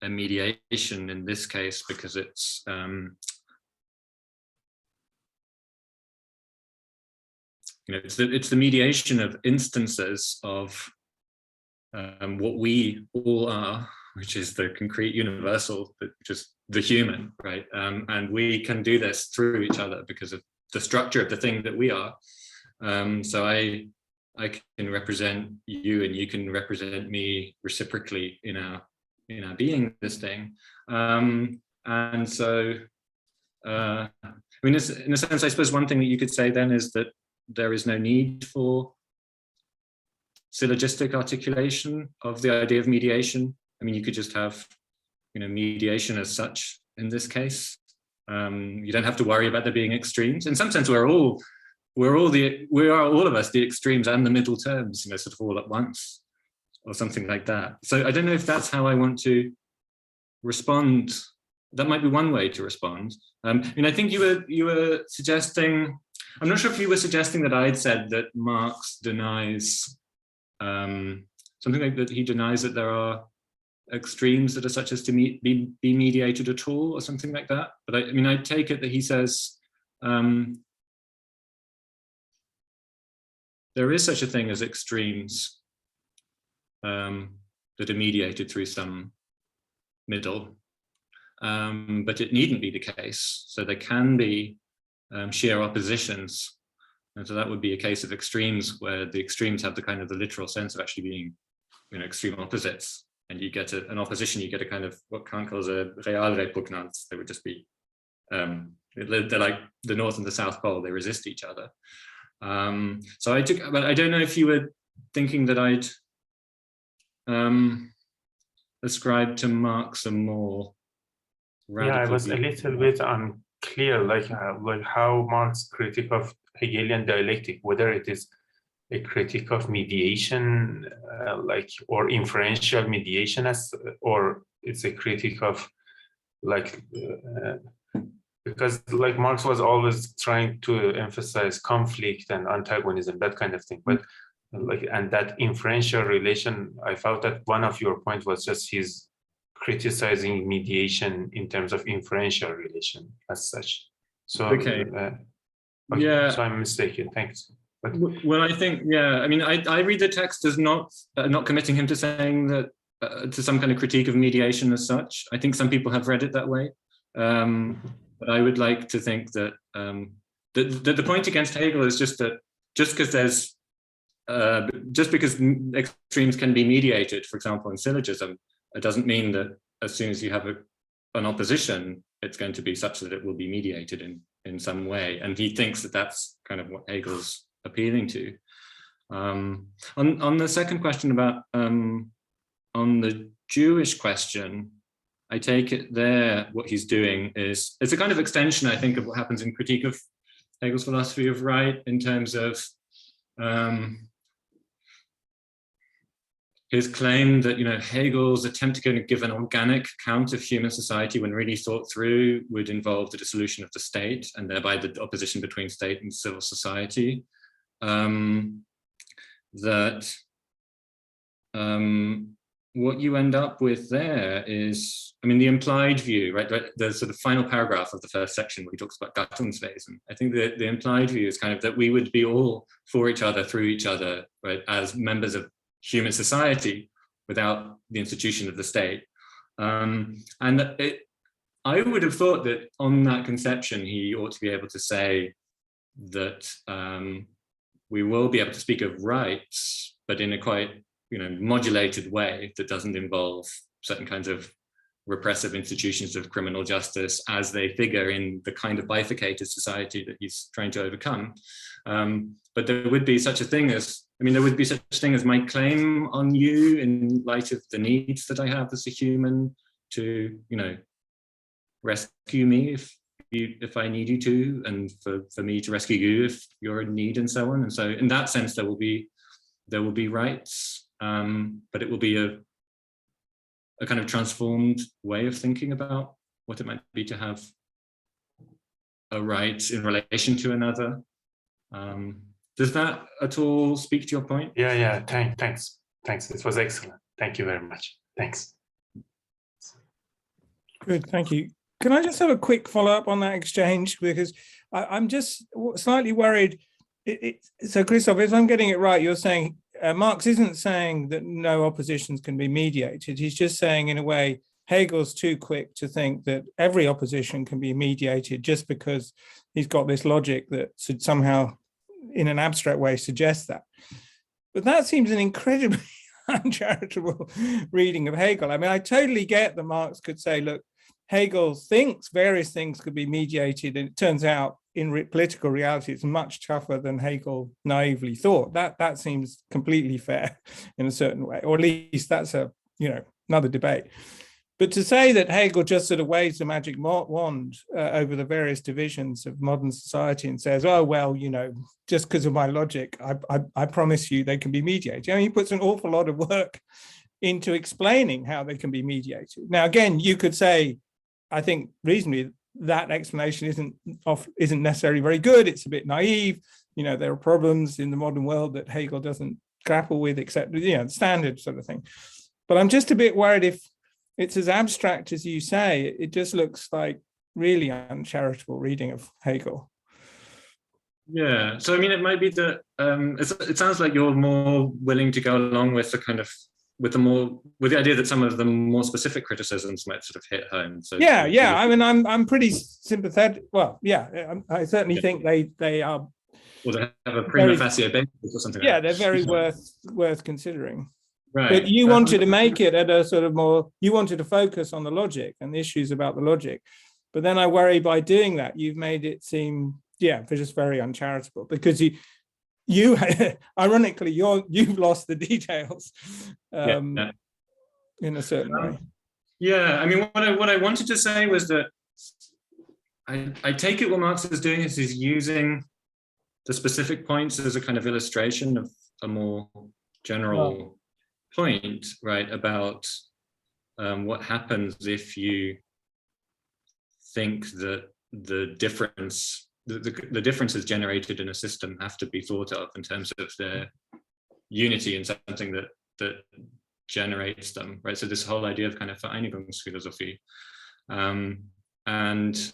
a mediation in this case, because it's, you know, it's the mediation of instances of what we all are, which is the concrete universal, just the human, right? And we can do this through each other because of the structure of the thing that we are. So I can represent you, and you can represent me reciprocally in our being this thing. And so, I mean, in a sense, I suppose one thing that you could say then is that there is no need for syllogistic articulation of the idea of mediation. I mean, you could just have, you know, mediation as such in this case. You don't have to worry about there being extremes. In some sense, we are all of us the extremes and the middle terms, you know, sort of all at once, or something like that. So I don't know if that's how I want to respond. That might be one way to respond. I mean, I think you were suggesting, I'm not sure if you were suggesting that I'd said that Marx denies something like that. He denies that there are extremes that are such as to be mediated at all, or something like that. But I mean, I take it that he says there is such a thing as extremes that are mediated through some middle, but it needn't be the case. So there can be sheer oppositions, and so that would be a case of extremes where the extremes have the kind of the literal sense of actually being, you know, extreme opposites, and you get an opposition. You get a kind of what Kant calls a real repugnance. They would just be they're like the North and the South Pole. They resist each other. So but I don't know if you were thinking that I'd ascribe to Marx a more radical. Yeah, I was a little bit unclear, like how Marx's critique of Hegelian dialectic, whether it is a critique of mediation, like, or inferential mediation, or it's a critique of like because like Marx was always trying to emphasize conflict and antagonism, that kind of thing. But like, and that inferential relation, I felt that one of your points was just he's criticizing mediation in terms of inferential relation as such. So Okay. Yeah. So I'm mistaken. Thanks. But, well, I think, yeah, I mean, I read the text as not committing him to saying that to some kind of critique of mediation as such. I think some people have read it that way. But I would like to think that the point against Hegel is just that just because extremes can be mediated, for example, in syllogism, it doesn't mean that as soon as you have an opposition, it's going to be such that it will be mediated in some way. And he thinks that that's kind of what Hegel's appealing to. On the second question about on the Jewish question, I take it there what he's doing is, it's a kind of extension, I think, of what happens in Critique of Hegel's Philosophy of Right, in terms of his claim that, you know, Hegel's attempt to give an organic account of human society, when really thought through, would involve the dissolution of the state and thereby the opposition between state and civil society. What you end up with there is, I mean, the implied view, right? The sort of final paragraph of the first section where he talks about Gattungswesen. I think the implied view is kind of that we would be all for each other, through each other, right, as members of human society without the institution of the state. I would have thought that on that conception, he ought to be able to say that we will be able to speak of rights, but in a quite, you know, modulated way that doesn't involve certain kinds of repressive institutions of criminal justice as they figure in the kind of bifurcated society that he's trying to overcome. But there would be such a thing as, I mean, there would be such a thing as my claim on you in light of the needs that I have as a human to, you know, rescue me if I need you to, and for me to rescue you if you're in need, and so on. And so in that sense, there will be rights, but it will be a kind of transformed way of thinking about what it might be to have a right in relation to another. Does that at all speak to your point? Yeah. Thanks. It was excellent. Thank you very much. Thanks. Good, thank you. Can I just have a quick follow-up on that exchange? Because I'm just slightly worried. So, Christoph, if I'm getting it right, you're saying Marx isn't saying that no oppositions can be mediated. He's just saying, in a way, Hegel's too quick to think that every opposition can be mediated just because he's got this logic that should somehow, in an abstract way, suggest that. But that seems an incredibly uncharitable reading of Hegel. I mean, I totally get that Marx could say, look, Hegel thinks various things could be mediated, and it turns out in political reality it's much tougher than Hegel naively thought. That seems completely fair in a certain way, or at least that's another debate. But to say that Hegel just sort of waves a magic wand over the various divisions of modern society and says, oh, well, you know, just because of my logic, I promise you they can be mediated. I mean, he puts an awful lot of work into explaining how they can be mediated. Now, again, you could say, I think reasonably, that explanation isn't necessarily very good. It's a bit naive. You know, there are problems in the modern world that Hegel doesn't grapple with, except, you know, the standard sort of thing. But I'm just a bit worried if it's as abstract as you say. It just looks like really uncharitable reading of Hegel. Yeah, so I mean, it might be that it sounds like you're more willing to go along with the kind of with the idea that some of the more specific criticisms might sort of hit home. So yeah. I mean, I'm pretty sympathetic. Well, yeah, I certainly think they are. Or they have a prima facie basis or something. Yeah, like that. They're very worth considering. Right. But you wanted to make it at a sort of more. You wanted to focus on the logic and the issues about the logic. But then I worry by doing that, you've made it seem, for just very uncharitable, because you ironically, you've lost the details in a certain way. Yeah, I mean, what I wanted to say was that I take it what Marx is doing is he's using the specific points as a kind of illustration of a more general point, right, about what happens if you think that the differences generated in a system have to be thought of in terms of their unity in something that generates them, right? So this whole idea of kind of Vereinigungsphilosophie, and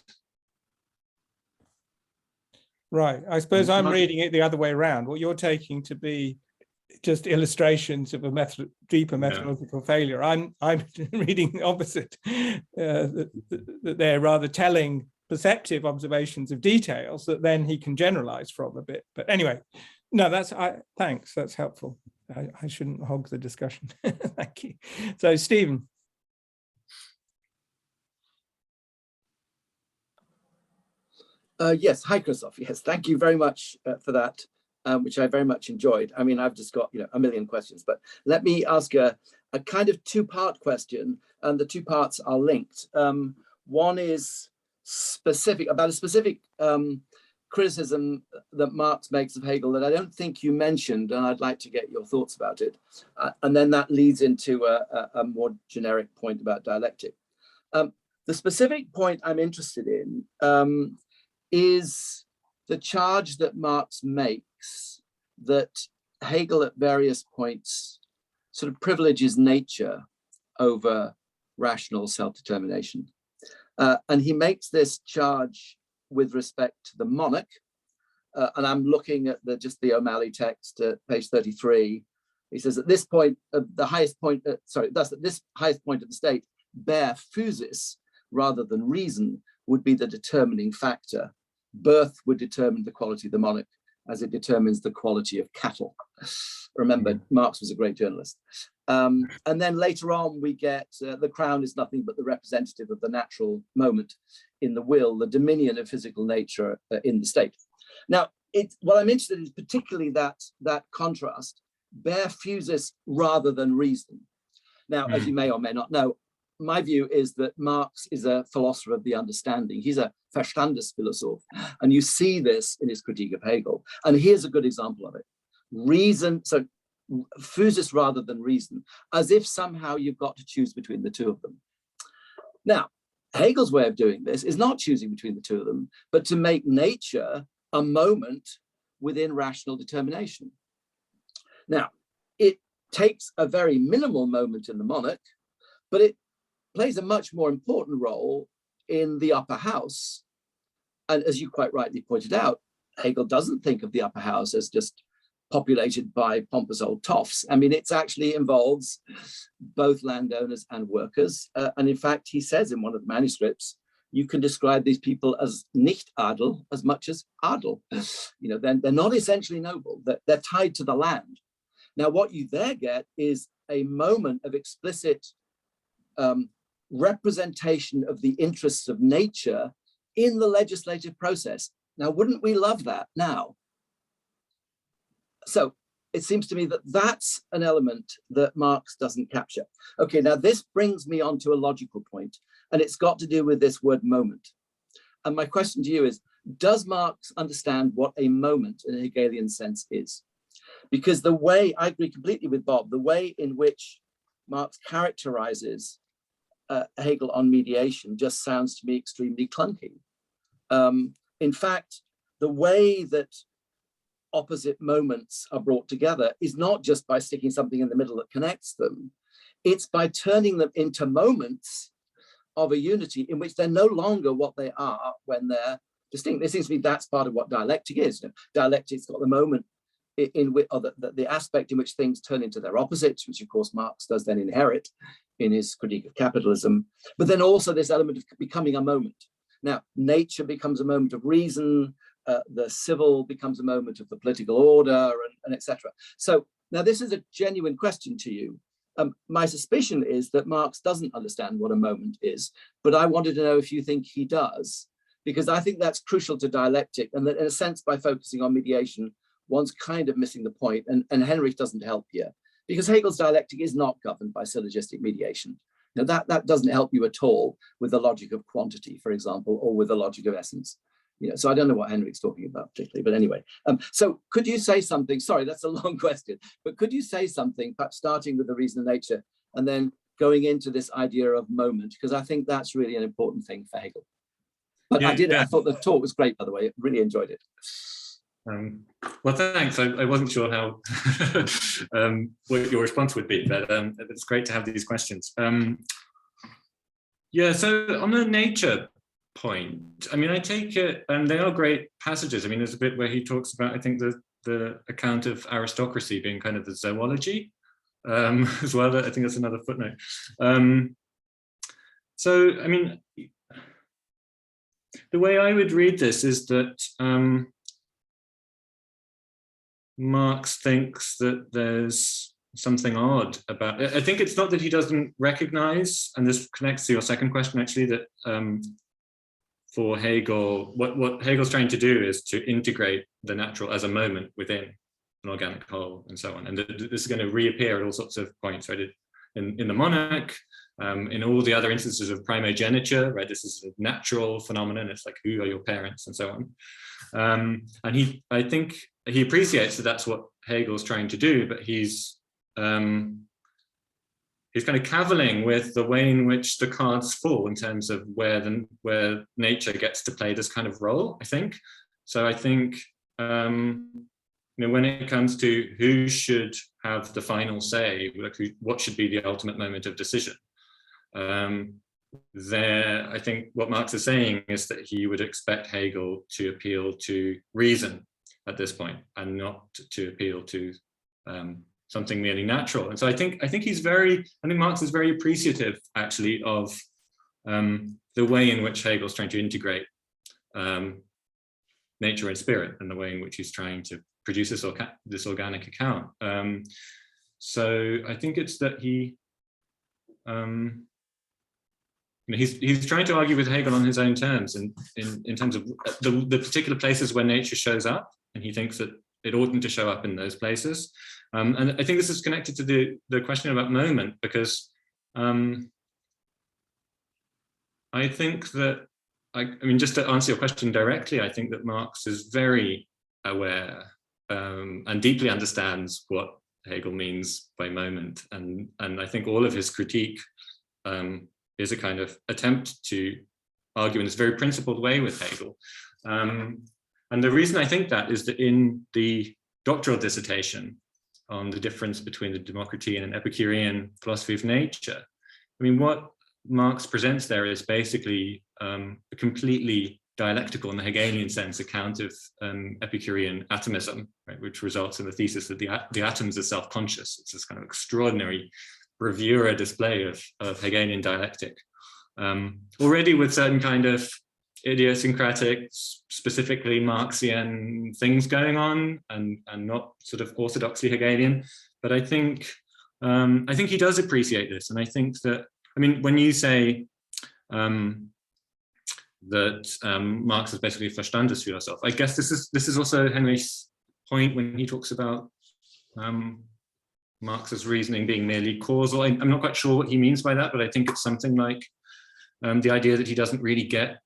right. I suppose I'm reading it the other way around. What you're taking to be just illustrations of a deeper methodological failure. I'm reading the opposite, that they're rather telling perceptive observations of details that then he can generalize from a bit. But anyway, no, thanks, that's helpful. I shouldn't hog the discussion. Thank you. So Stephen. Yes, hi Christoph. Yes, thank you very much for that, which I very much enjoyed. I mean, I've just got a million questions, but let me ask a kind of two-part question, and the two parts are linked. One is about a specific criticism that Marx makes of Hegel that I don't think you mentioned, and I'd like to get your thoughts about it. And then that leads into a more generic point about dialectic. The specific point I'm interested in is the charge that Marx makes that Hegel at various points sort of privileges nature over rational self-determination. And he makes this charge with respect to the monarch. And I'm looking at just the O'Malley text at page 33. He says at this point, the highest point, thus at this highest point of the state, bare physis rather than reason would be the determining factor. Birth would determine the quality of the monarch as it determines the quality of cattle. Remember, Marx was a great journalist. And then later on, we get the crown is nothing but the representative of the natural moment in the will, the dominion of physical nature in the state. Now, what I'm interested in is particularly that contrast, bare physis rather than reason. Now, as you may or may not know, my view is that Marx is a philosopher of the understanding. He's a Verstandesphilosoph. And you see this in his critique of Hegel. And here's a good example of it. Reason, so physis rather than reason, as if somehow you've got to choose between the two of them. Now, Hegel's way of doing this is not choosing between the two of them, but to make nature a moment within rational determination. Now, it takes a very minimal moment in the monarch, but it plays a much more important role in the upper house. And as you quite rightly pointed out, Hegel doesn't think of the upper house as just populated by pompous old toffs. I mean, it actually involves both landowners and workers. And in fact, he says in one of the manuscripts, you can describe these people as nicht adel as much as adel. They're not essentially noble, they're tied to the land. Now, what you there get is a moment of explicit representation of the interests of nature in the legislative process. Now, wouldn't we love that now? So it seems to me that that's an element that Marx doesn't capture. Okay, now this brings me on to a logical point, and it's got to do with this word moment. And my question to you is, does Marx understand what a moment in a Hegelian sense is? Because the way, I agree completely with Bob, the way in which Marx characterizes Hegel on mediation just sounds to me extremely clunky. In fact, the way that opposite moments are brought together is not just by sticking something in the middle that connects them, it's by turning them into moments of a unity in which they're no longer what they are when they're distinct. It seems to me that's part of what dialectic is. Dialectic's got the moment in which, or the aspect in which things turn into their opposites, which of course Marx does then inherit in his critique of capitalism, but then also this element of becoming a moment. Now, nature becomes a moment of reason, the civil becomes a moment of the political order, and etc. So now this is a genuine question to you. My suspicion is that Marx doesn't understand what a moment is, but I wanted to know if you think he does, because I think that's crucial to dialectic, and that in a sense, by focusing on mediation, one's kind of missing the point, and Henrich doesn't help here, because Hegel's dialectic is not governed by syllogistic mediation. Now that doesn't help you at all with the logic of quantity, for example, or with the logic of essence. So I don't know what Henrich's talking about particularly, but anyway. So could you say something, sorry, that's a long question, but could you say something, perhaps starting with the reason of nature, and then going into this idea of moment, because I think that's really an important thing for Hegel. But Yeah, I thought the talk was great, by the way. Really enjoyed it. Well, thanks. I wasn't sure how what your response would be, but it's great to have these questions. Yeah, so on the nature point, I mean, I take it, and they are great passages. I mean, there's a bit where he talks about, I think, the account of aristocracy being kind of the zoology as well. I think that's another footnote. So, I mean, the way I would read this is that Marx thinks that there's something odd about it. I think it's not that he doesn't recognize, and this connects to your second question actually, that for Hegel, what Hegel's trying to do is to integrate the natural as a moment within an organic whole and so on. And this is going to reappear at all sorts of points, right? In the Monarch, in all the other instances of primogeniture, right? This is a natural phenomenon. It's like, who are your parents and so on. And I think he appreciates that that's what Hegel's trying to do, but he's kind of cavilling with the way in which the cards fall in terms of where nature gets to play this kind of role, I think. So I think, when it comes to who should have the final say, what should be the ultimate moment of decision, I think what Marx is saying is that he would expect Hegel to appeal to reason at this point and not to appeal to something merely natural. And so I think Marx is very appreciative actually of the way in which Hegel's trying to integrate nature and spirit, and the way in which he's trying to produce this organic account. So I think it's that he's trying to argue with Hegel on his own terms, and in terms of the particular places where nature shows up, and he thinks that it oughtn't to show up in those places. And I think this is connected to the question about moment, because I think that, I mean, just to answer your question directly, I think that Marx is very aware and deeply understands what Hegel means by moment. And I think all of his critique is a kind of attempt to argue in this very principled way with Hegel. And the reason I think that is that in the doctoral dissertation on the difference between the Democratean and Epicurean philosophy of nature, I mean, what Marx presents there is basically a completely dialectical, in the Hegelian sense, account of Epicurean atomism, right, which results in the thesis that the atoms are self-conscious. It's this kind of extraordinary bravura display of Hegelian dialectic, already with certain kind of idiosyncratic, specifically Marxian things going on, and not sort of orthodoxly Hegelian. But I think he does appreciate this, and I think that, I mean, when you say that Marx is basically a Verstandesphilosoph, I guess this is also Henrich's point when he talks about Marx's reasoning being merely causal. I'm not quite sure what he means by that, but I think it's something like the idea that he doesn't really get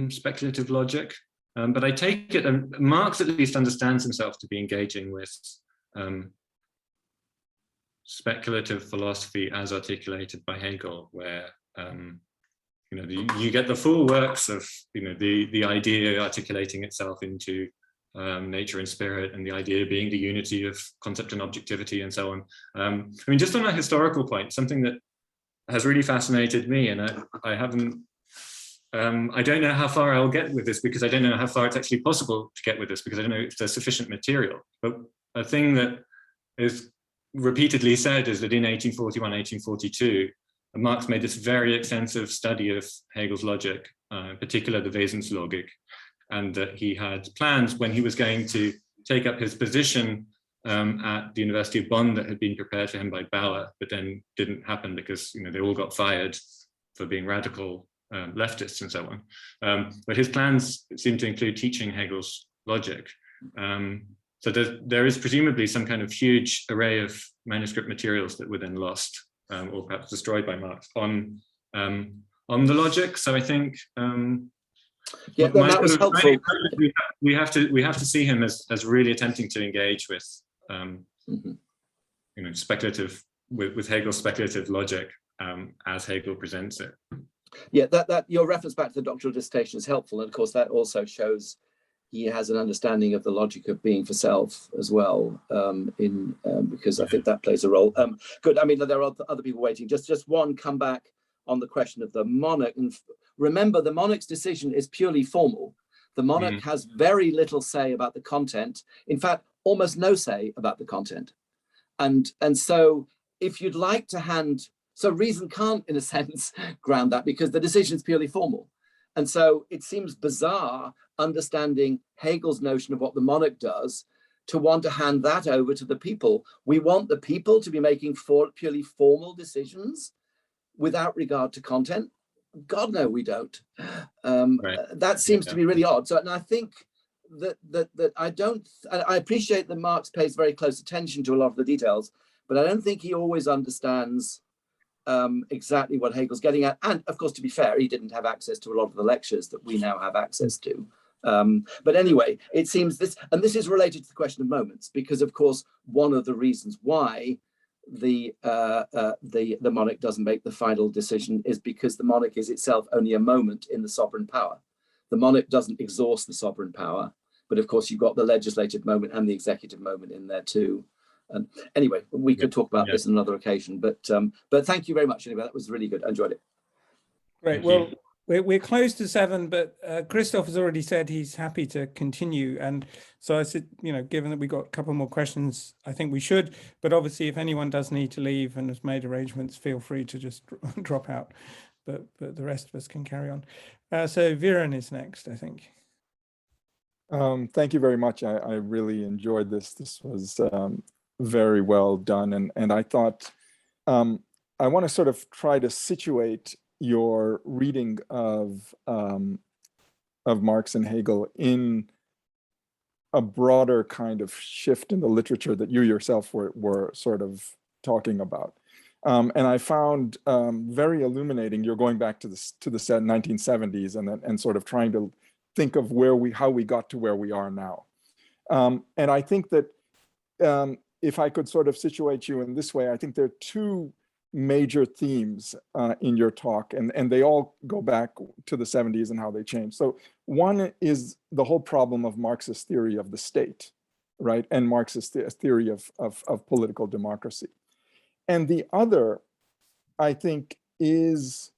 speculative logic. But I take it, Marx at least understands himself to be engaging with speculative philosophy as articulated by Hegel, where you get the full works of the idea articulating itself into nature and spirit, and the idea being the unity of concept and objectivity and so on. I mean, just on a historical point, something that has really fascinated me, and I haven't, I don't know how far I'll get with this, because I don't know how far it's actually possible to get with this, because I don't know if there's sufficient material. But a thing that is repeatedly said is that in 1841, 1842, Marx made this very extensive study of Hegel's logic, in particular the Wesenslogik, and that he had plans when he was going to take up his position at the University of Bonn that had been prepared for him by Bauer, but then didn't happen because they all got fired for being radical leftists and so on. But his plans seem to include teaching Hegel's logic. So there is presumably some kind of huge array of manuscript materials that were then lost or perhaps destroyed by Marx on the logic. So I think yeah, that was helpful. We have to see him as really attempting to engage with speculative with Hegel's speculative logic, as Hegel presents it. Yeah, that your reference back to the doctrinal dissertation is helpful, and of course that also shows he has an understanding of the logic of being for self as well, because I think that plays a role. Good. I mean, there are other people waiting. Just one come back on the question of the monarch. And remember, the monarch's decision is purely formal. The monarch has very little say about the content. In fact, almost no say about the content. And so if you'd like to hand, so reason can't, in a sense, ground that because the decision is purely formal. And so it seems bizarre understanding Hegel's notion of what the monarch does to want to hand that over to the people. We want the people to be making purely formal decisions without regard to content. God, no, we don't. Right. That seems to be really odd. So, and I think that I appreciate that Marx pays very close attention to a lot of the details, but I don't think he always understands exactly what Hegel's getting at. And of course, to be fair, he didn't have access to a lot of the lectures that we now have access to. But anyway, it seems this, and this is related to the question of moments, because of course, one of the reasons why the monarch doesn't make the final decision is because the monarch is itself only a moment in the sovereign power. The monarch doesn't exhaust the sovereign power, but of course you've got the legislative moment and the executive moment in there too. And anyway, we could talk about this on another occasion, but thank you very much. Anyway, that was really good. I enjoyed it. Great. Well, we're close to 7, but Christoph has already said he's happy to continue. And so I said, given that we got a couple more questions, I think we should. But obviously, if anyone does need to leave and has made arrangements, feel free to just drop out. But the rest of us can carry on. So Viren is next, I think. Thank you very much. I really enjoyed this. This was very well done. And I thought I want to sort of try to situate your reading of Marx and Hegel in a broader kind of shift in the literature that you yourself were sort of talking about. And I found very illuminating. You're going back to the 1970s and sort of trying to think of how we got to where we are now. And I think that if I could sort of situate you in this way, I think there are 2 major themes in your talk, and they all go back to the 70s and how they changed. So one is the whole problem of Marxist theory of the state, right? And Marxist theory of political democracy. And the other, I think, is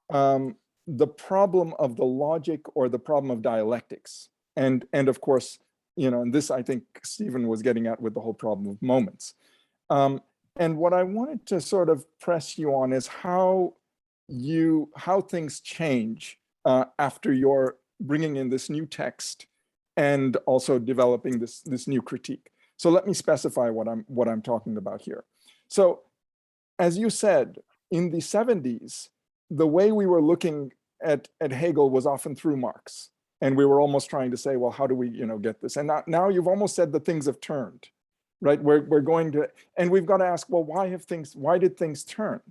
the problem of the logic or the problem of dialectics. And of course, and this I think Stephen was getting at with the whole problem of moments. And what I wanted to sort of press you on is how things change after you're bringing in this new text and also developing this new critique. So let me specify what I'm talking about here. So as you said, in the 70s, the way we were looking at Hegel was often through Marx. And we were almost trying to say, well, how do we get this? And now you've almost said that things have turned. Right, we're going to, and we've got to ask, well, why did things turn?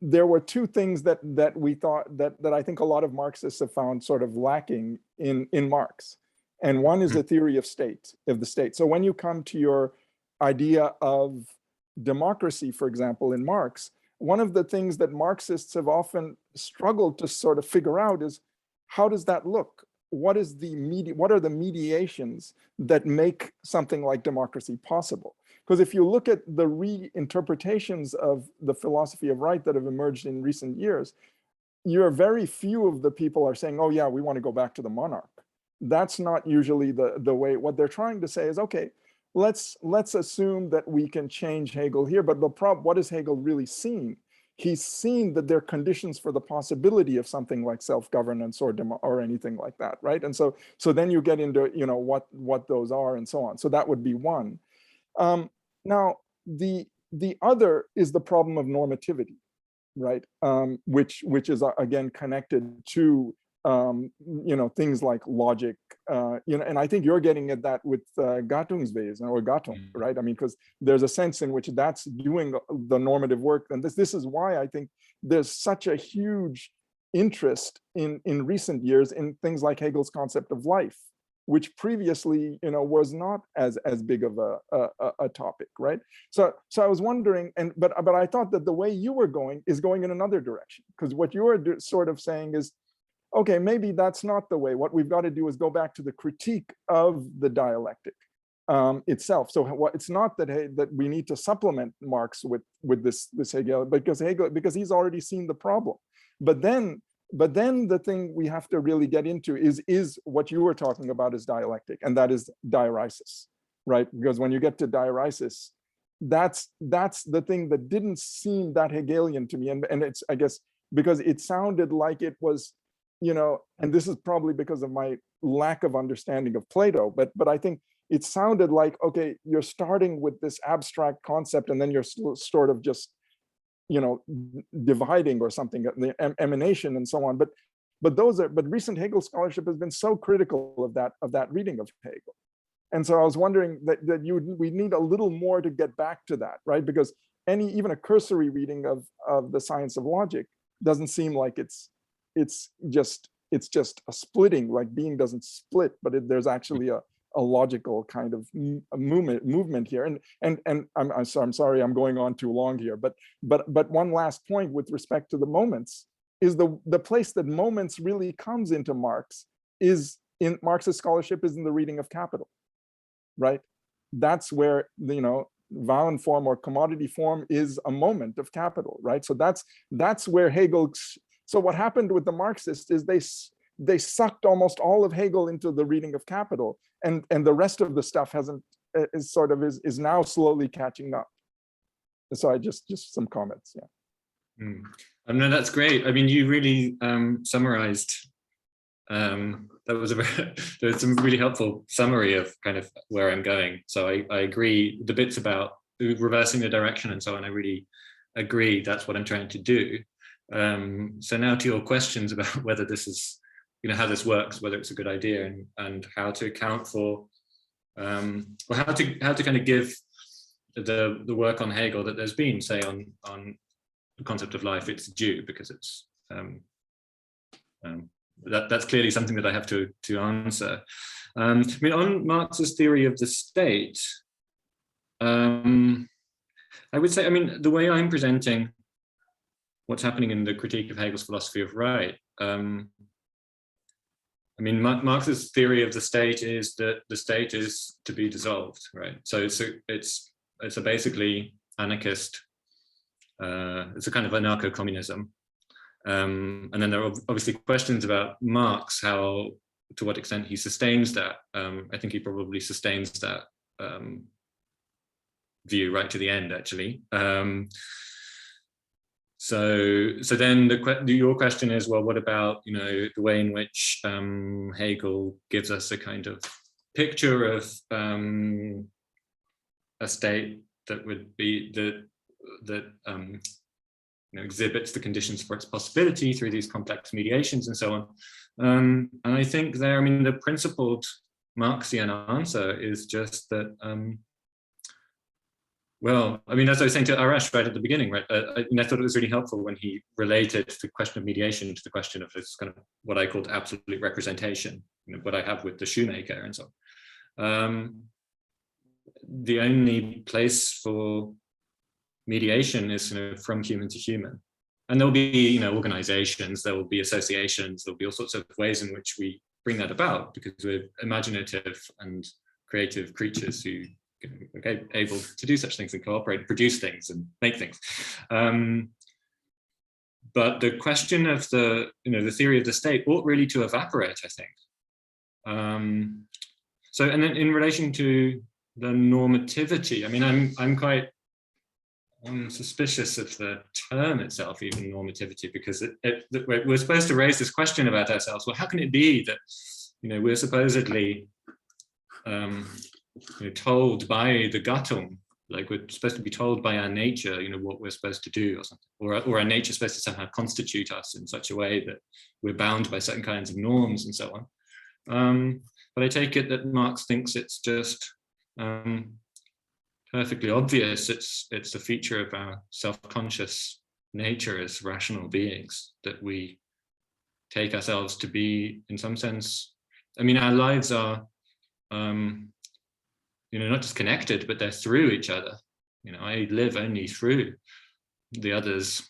There were 2 things that we thought that I think a lot of Marxists have found sort of lacking in Marx, and one is the theory of the state. So when you come to your idea of democracy, for example, in Marx, one of the things that Marxists have often struggled to sort of figure out is how does that look? What are the mediations that make something like democracy possible? Because if you look at the reinterpretations of the philosophy of right that have emerged in recent years, very few of the people are saying, oh yeah, we want to go back to the monarch. That's not usually the way. What they're trying to say is, okay, let's assume that we can change Hegel here, but what is Hegel really seeing? He's seen that there are conditions for the possibility of something like self-governance or anything like that, right? And so then you get into what those are and so on. So that would be one. Now the other is the problem of normativity, right? Which is again connected to things like logic, and I think you're getting at that with Gattungswesen or Gattung, right? I mean, because there's a sense in which that's doing the normative work, and this is why I think there's such a huge interest in recent years in things like Hegel's concept of life, which previously, was not as big of a topic, right? So I was wondering, but I thought that the way you were going is going in another direction, because what you are sort of saying is, okay, maybe that's not the way. What we've got to do is go back to the critique of the dialectic itself. So it's not that we need to supplement Marx with this Hegel, because he's already seen the problem. But then the thing we have to really get into is what you were talking about is dialectic, and that is diaresis, right? Because when you get to diaresis, that's the thing that didn't seem that Hegelian to me, and it's, I guess, because it sounded like it was, and this is probably because of my lack of understanding of Plato, but I think it sounded like, okay, you're starting with this abstract concept, and then you're sort of just, dividing or something, the emanation and so on. But recent Hegel scholarship has been so critical of that reading of Hegel. And so I was wondering that we need a little more to get back to that, right? Because even a cursory reading of the science of logic doesn't seem like it's just a splitting, like being doesn't split, but there's actually a logical kind of movement here. And I'm sorry, I'm going on too long here, but one last point with respect to the moments is the place that moments really comes into Marx is in Marx's scholarship is in the reading of Capital, right? That's where, Vowel form or commodity form is a moment of Capital, right? So that's where Hegel. So what happened with the Marxists is they sucked almost all of Hegel into the reading of Capital, and the rest of the stuff is now slowly catching up. So I just some comments, yeah. No, that's great. I mean, you really summarized. That was some really helpful summary of kind of where I'm going. So I agree. The bits about reversing the direction and so on, I really agree. That's what I'm trying to do. So now to your questions about whether this is, how this works, whether it's a good idea, and how to account for, or how to kind of give the work on Hegel that there's been, say, on the concept of life, its due, because it's that's clearly something that I have to answer. I mean, on Marx's theory of the state, I would say, I mean, the way I'm presenting what's happening in the critique of Hegel's philosophy of right, I mean, Marx's theory of the state is that the state is to be dissolved, right? So it's a basically anarchist, it's a kind of anarcho-communism. And then there are obviously questions about Marx, to what extent he sustains that. I think he probably sustains that view right to the end, actually. So then your question is, well, what about, the way in which Hegel gives us a kind of picture of a state that would be that exhibits the conditions for its possibility through these complex mediations and so on. And I think there, I mean, the principled Marxian answer is just that, well, I mean, as I was saying to Arash right at the beginning, right, I thought it was really helpful when he related the question of mediation to the question of this kind of what I called absolute representation, what I have with the shoemaker and so on. The only place for mediation is from human to human, and there'll be organizations, there will be associations, there'll be all sorts of ways in which we bring that about, because we're imaginative and creative creatures who are able to do such things and cooperate, produce things and make things. But the question of the theory of the state ought really to evaporate, I think. So, and then in relation to the normativity, I mean, I'm suspicious of the term itself, even normativity, because we're supposed to raise this question about ourselves. Well, how can it be that we're supposedly told by the Gattung, like we're supposed to be told by our nature, what we're supposed to do or something, or our nature is supposed to somehow constitute us in such a way that we're bound by certain kinds of norms and so on. But I take it that Marx thinks it's just perfectly obvious. It's a feature of our self-conscious nature as rational beings that we take ourselves to be, in some sense. I mean, our lives are not just connected, but they're through each other. I live only through the others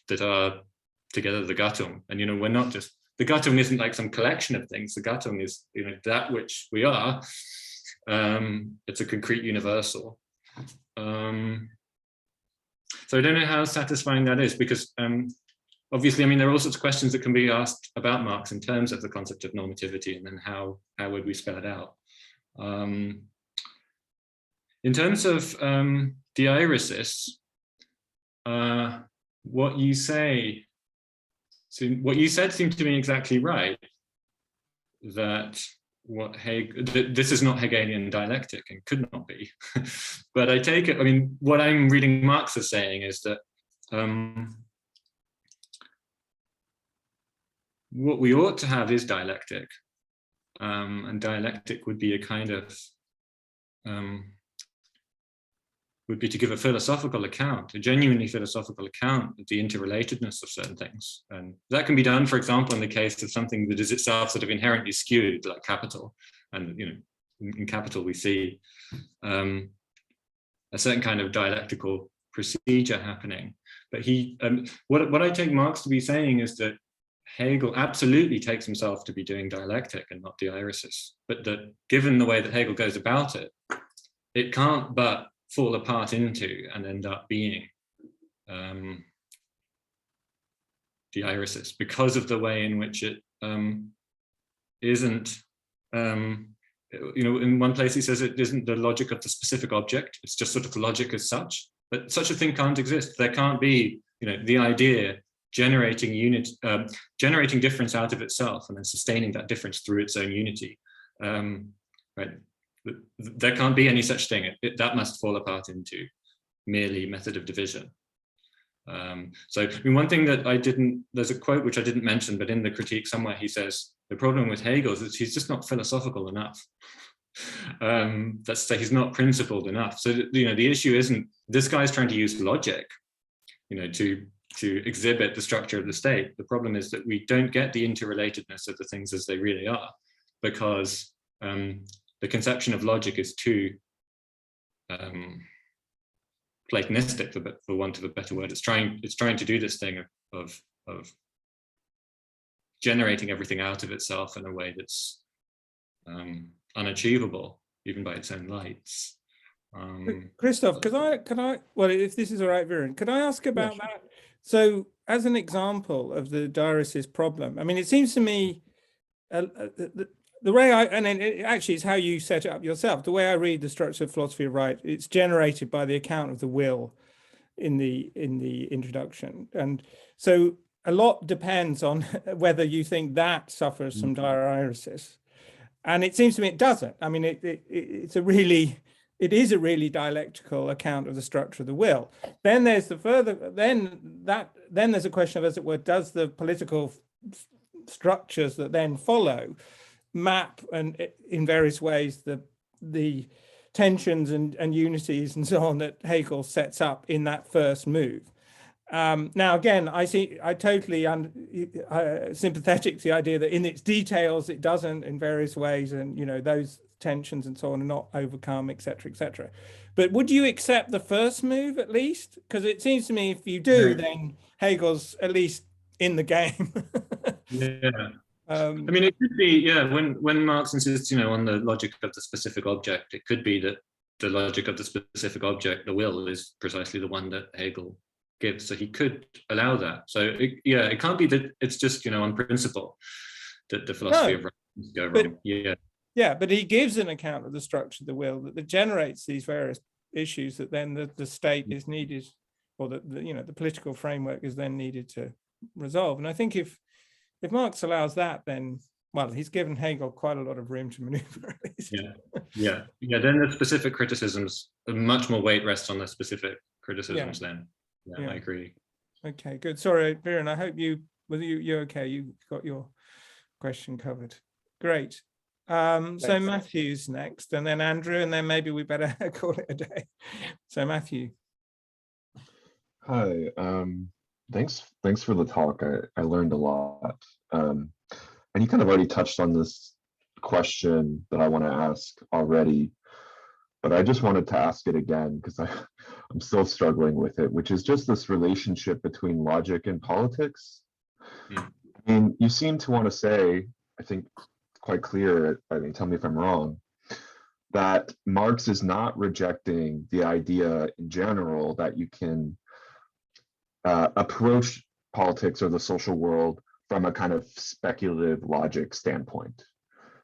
that are together, the Gattung. And we're not just, the Gattung isn't like some collection of things. The Gattung is that which we are. It's a concrete universal. So I don't know how satisfying that is, because obviously, there are all sorts of questions that can be asked about Marx in terms of the concept of normativity, and then how would we spell it out? In terms of diairesis, what you said seemed to me exactly right, that this is not Hegelian dialectic and could not be. But I take it, what I'm reading Marx as saying is that what we ought to have is dialectic, and dialectic would be a kind of would be to give a philosophical account, a genuinely philosophical account of the interrelatedness of certain things. And that can be done, for example, in the case of something that is itself sort of inherently skewed, like capital. And in capital we see a certain kind of dialectical procedure happening. But what I take Marx to be saying is that Hegel absolutely takes himself to be doing dialectic and not diairesis, but that given the way that Hegel goes about it, it can't but fall apart into and end up being diairesis, because of the way in which it isn't, in one place he says it isn't the logic of the specific object, it's just sort of logic as such, but such a thing can't exist. There can't be, the idea generating generating difference out of itself and then sustaining that difference through its own unity. Right? There can't be any such thing. That must fall apart into merely method of division. So one thing that there's a quote which I didn't mention, but in the critique somewhere he says, the problem with Hegel is that he's just not philosophical enough. That's to say, he's not principled enough. So the issue isn't, this guy's trying to use logic, to exhibit the structure of the state. The problem is that we don't get the interrelatedness of the things as they really are, because the conception of logic is too Platonistic, for want of a better word. It's trying to do this thing of generating everything out of itself in a way that's unachievable, even by its own lights. Christoph, could I? Well, if this is all right, Viren, could I ask about that? So, as an example of the diairesis problem, it seems to me the way it actually is how you set it up yourself. The way I read the structure of philosophy of right, it's generated by the account of the will in the introduction, and so a lot depends on whether you think that suffers some diairesis, and it seems to me it doesn't. It is a really dialectical account of the structure of the will. Then there's then there's a question of, as it were, does the political structures that then follow map and in various ways the tensions and unities and so on that Hegel sets up in that first move. Now again, I totally sympathetic to the idea that in its details it doesn't in various ways, and those tensions and so on are not overcome, etc., etc. But would you accept the first move at least? Because it seems to me if you do, then Hegel's at least in the game. Yeah. It could be, when Marx insists, on the logic of the specific object, it could be that the logic of the specific object, the will, is precisely the one that Hegel gives. So he could allow that. So it can't be that it's just, on principle that the philosophy of right go wrong. Yeah, but he gives an account of the structure of the will that generates these various issues that then the state is needed, or the political framework is then needed to resolve. And I think if Marx allows that, then, well, he's given Hegel quite a lot of room to maneuver, at least. Yeah. Then the specific criticisms, much more weight rests on the specific criticisms then. Yeah, I agree. Okay, good. Sorry, Viren, I hope you're okay. You got your question covered. Great. So Matthew's next, and then Andrew, and then maybe we better call it a day. So Matthew. Hi. Thanks for the talk. I learned a lot. And you kind of already touched on this question that I want to ask already, but I just wanted to ask it again because I'm still struggling with it, which is just this relationship between logic and politics. I mean, you seem to want to say, I think quite clear, I mean, tell me if I'm wrong, that Marx is not rejecting the idea in general that you can approach politics or the social world from a kind of speculative logic standpoint.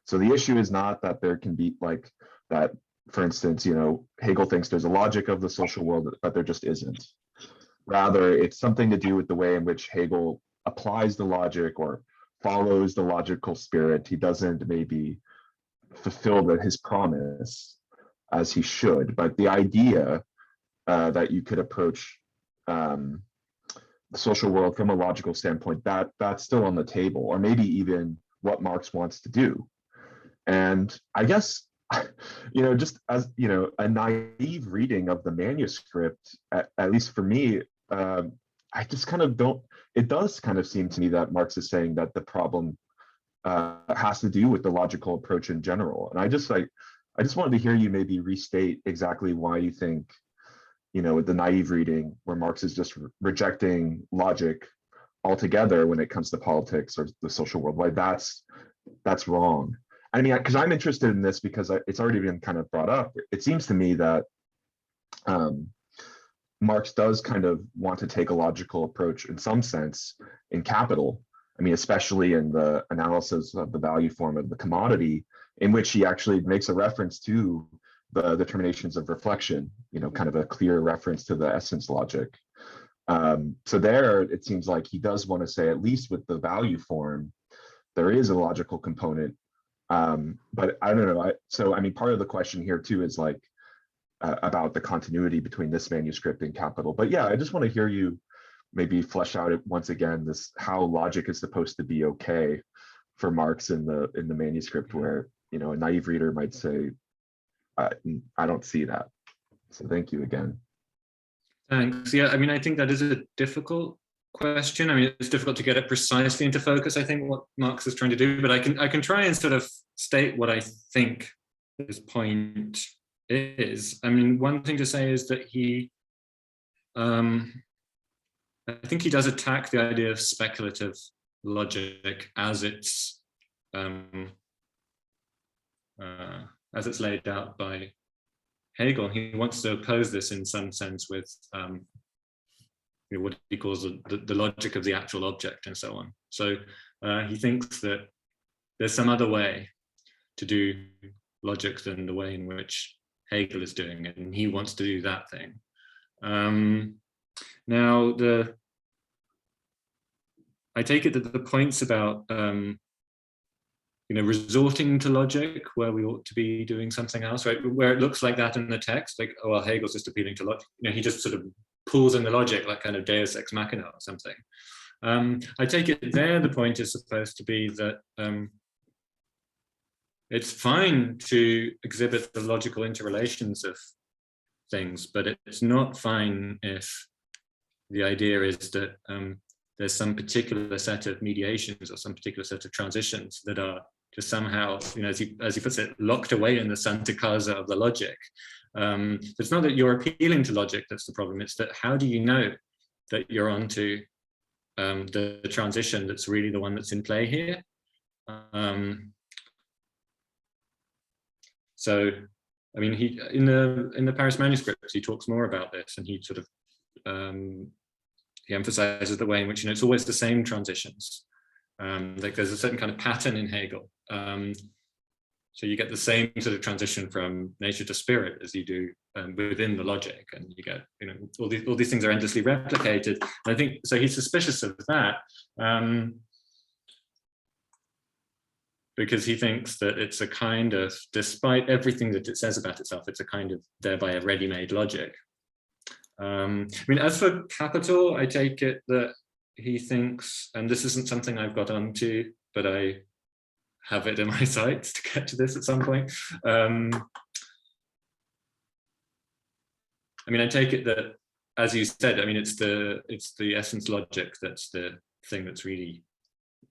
So the issue is not that there can be like that, for instance, you know, Hegel thinks there's a logic of the social world, but there just isn't. Rather, it's something to do with the way in which Hegel applies the logic or follows the logical spirit. He doesn't maybe fulfill his promise as he should, but the idea that you could approach the social world from a logical standpoint, that's still on the table, or maybe even what Marx wants to do. And I guess, you know, just as, you know, a naive reading of the manuscript, at least for me, I just kind of don't, it does kind of seem to me that Marx is saying that the problem has to do with the logical approach in general. And I just wanted to hear you maybe restate exactly why you think, you know, with the naive reading where Marx is just rejecting logic altogether when it comes to politics or the social world, why that's wrong. I mean, because I'm interested in this because it's already been kind of brought up. It seems to me that Marx does kind of want to take a logical approach in some sense in Capital. I mean, especially in the analysis of the value form of the commodity, in which he actually makes a reference to the determinations of reflection, you know, kind of a clear reference to the essence logic. So there, it seems like he does want to say, at least with the value form, there is a logical component. But I don't know. So, I mean, part of the question here too is like about the continuity between this manuscript and Capital. But yeah, I just want to hear you maybe flesh out it once again, this how logic is supposed to be okay for Marx in the manuscript, where, you know, a naive reader might say, I don't see that. So thank you again. Thanks. Yeah, I mean, I think that is a difficult question. I mean, it's difficult to get it precisely into focus, I think, what Marx is trying to do, but I can try and sort of state what I think his point is. I mean, one thing to say is that he, I think he does attack the idea of speculative logic as it's laid out by Hegel. He wants to oppose this in some sense with what he calls the logic of the actual object and so on. So he thinks that there's some other way to do logic than the way in which Hegel is doing it, and he wants to do that thing. Now, I take it that the points about you know, resorting to logic where we ought to be doing something else, right? Where it looks like that in the text, like, oh, well, Hegel's just appealing to logic. You know, he just sort of pulls in the logic like kind of Deus ex machina or something. I take it there the point is supposed to be that it's fine to exhibit the logical interrelations of things, but it's not fine if the idea is that there's some particular set of mediations or some particular set of transitions that are just somehow, you know, as he puts it, locked away in the Santa Casa of the logic. It's not that you're appealing to logic that's the problem, it's that how do you know that you're onto the transition that's really the one that's in play here? So, I mean, he in the Paris manuscripts, he talks more about this, and he sort of he emphasizes the way in which, you know, it's always the same transitions. Like there's a certain kind of pattern in Hegel. So you get the same sort of transition from nature to spirit as you do within the logic, and you get, you know, all these things are endlessly replicated. And I think so. He's suspicious of that because he thinks that it's a kind of, despite everything that it says about itself, it's a kind of thereby a ready-made logic. I mean, as for Capital, I take it that he thinks, and this isn't something I've got onto, but I have it in my sights to get to this at some point. I mean, I take it that, as you said, I mean, it's the essence logic that's the thing that's really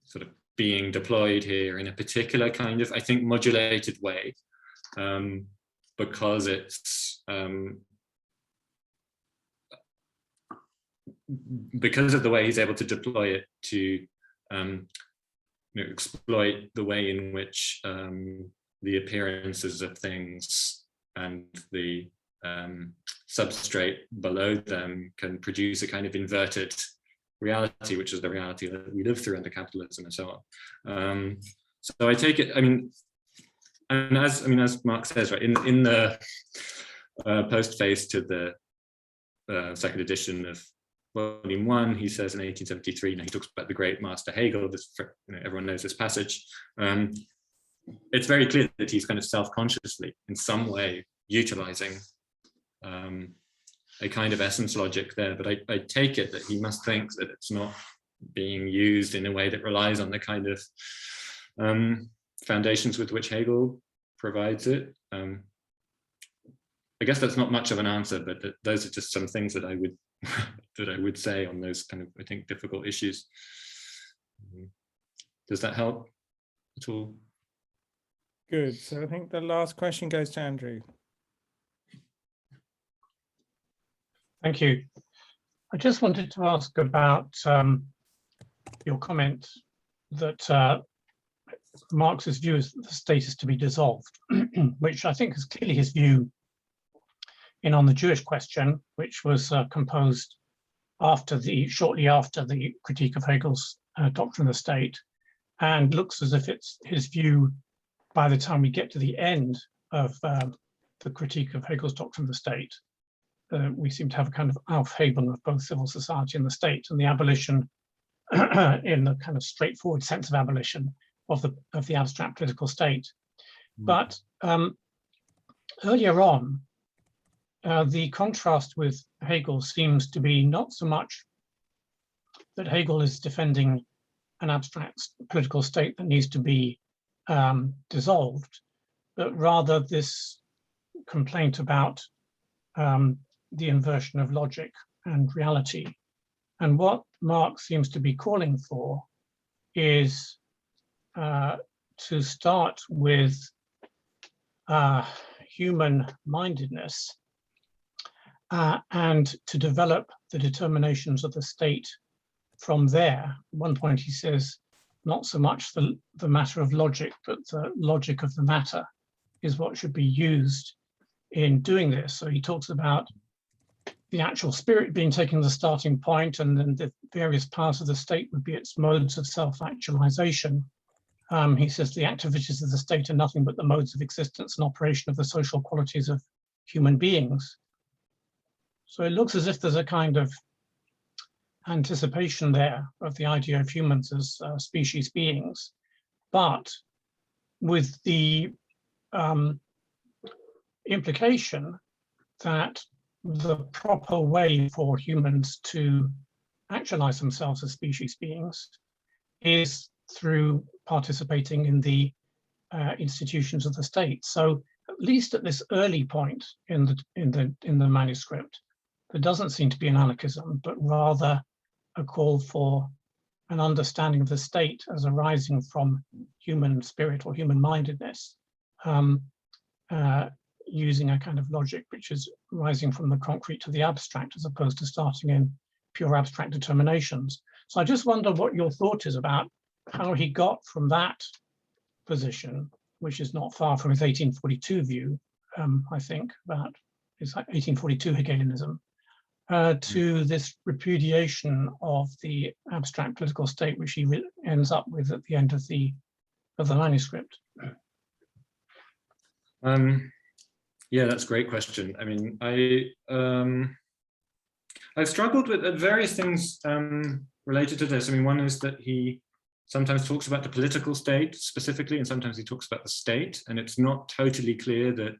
sort of being deployed here in a particular kind of, I think, modulated way, because it's because of the way he's able to deploy it to exploit the way in which the appearances of things and the substrate below them can produce a kind of inverted reality, which is the reality that we live through under capitalism and so on. So I take it, and as Marx says, right, in the postface to the second edition of Volume 1, he says in 1873, he talks about the great master Hegel. Everyone knows this passage. It's very clear that he's kind of self-consciously, in some way, utilizing a kind of essence logic there. But I take it that he must think that it's not being used in a way that relies on the kind of foundations with which Hegel provides it. I guess that's not much of an answer, but those are just some things that I would say on those kind of, I think, difficult issues. Does that help at all? Good. So I think the last question goes to Andrew. Thank you. I just wanted to ask about your comment that Marx's view is that the state is to be dissolved, which I think is clearly his view in On the Jewish Question, which was composed shortly after the critique of Hegel's Doctrine of the State, and looks as if it's his view by the time we get to the end of the critique of Hegel's Doctrine of the State. We seem to have a kind of Aufhebung of both civil society and the state, and the abolition in the kind of straightforward sense of abolition of the abstract political state. But earlier on, the contrast with Hegel seems to be not so much that Hegel is defending an abstract political state that needs to be dissolved, but rather this complaint about the inversion of logic and reality. And what Marx seems to be calling for is to start with human-mindedness and to develop the determinations of the state from there. At one point he says, not so much the matter of logic, but the logic of the matter is what should be used in doing this. So he talks about the actual spirit being taken as a starting point, and then the various parts of the state would be its modes of self-actualization. He says the activities of the state are nothing but the modes of existence and operation of the social qualities of human beings. So it looks as if there's a kind of anticipation there of the idea of humans as species beings, but with the implication that the proper way for humans to actualize themselves as species beings is through participating in the institutions of the state. So at least at this early point in the manuscript, there doesn't seem to be an anarchism, but rather a call for an understanding of the state as arising from human spirit or human-mindedness, using a kind of logic which is rising from the concrete to the abstract, as opposed to starting in pure abstract determinations. So I just wonder what your thought is about how he got from that position, which is not far from his 1842 view, I think, about his 1842 Hegelianism, to this repudiation of the abstract political state, which he ends up with at the end of the manuscript. Yeah, that's a great question. I mean, I've struggled with various things related to this. I mean, one is that he sometimes talks about the political state specifically, and sometimes he talks about the state, and it's not totally clear that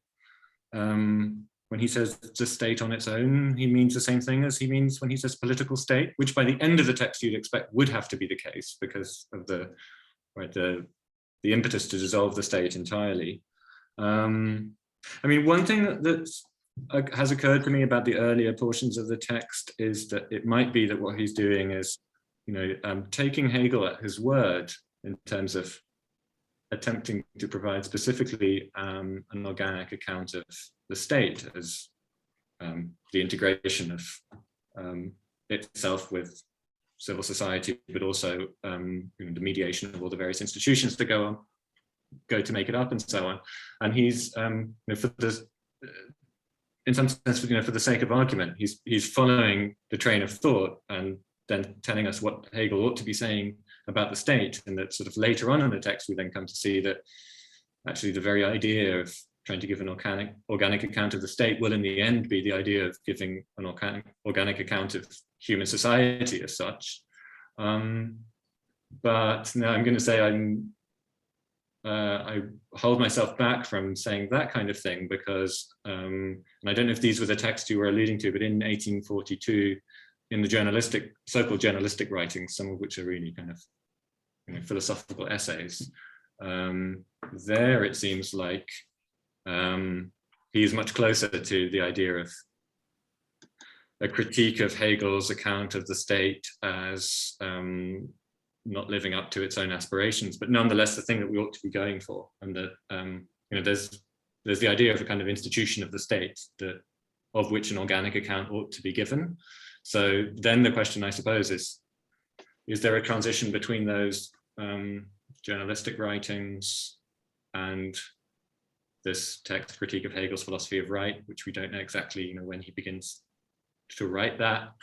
when he says the state on its own, he means the same thing as he means when he says political state, which by the end of the text you'd expect would have to be the case because of the impetus to dissolve the state entirely. I mean, one thing that has occurred to me about the earlier portions of the text is that it might be that what he's doing is, taking Hegel at his word in terms of attempting to provide specifically an organic account of the state as the integration of itself with civil society, but also the mediation of all the various institutions that go to make it up, and so on. And he's, for this, in some sense, for the sake of argument, he's following the train of thought and then telling us what Hegel ought to be saying about the state, and that sort of later on in the text we then come to see that actually the very idea of trying to give an organic account of the state will in the end be the idea of giving an organic account of human society as such. But no, I'm going to say I hold myself back from saying that kind of thing because, and I don't know if these were the texts you were alluding to, but in 1842, in the so-called journalistic writings, some of which are really kind of philosophical essays, there it seems like he is much closer to the idea of a critique of Hegel's account of the state as not living up to its own aspirations, but nonetheless the thing that we ought to be going for, and that there's the idea of a kind of institution of the state of which an organic account ought to be given. So then the question, I suppose, is there a transition between those journalistic writings and this text critique of Hegel's philosophy of right, which we don't know exactly when he begins to write that,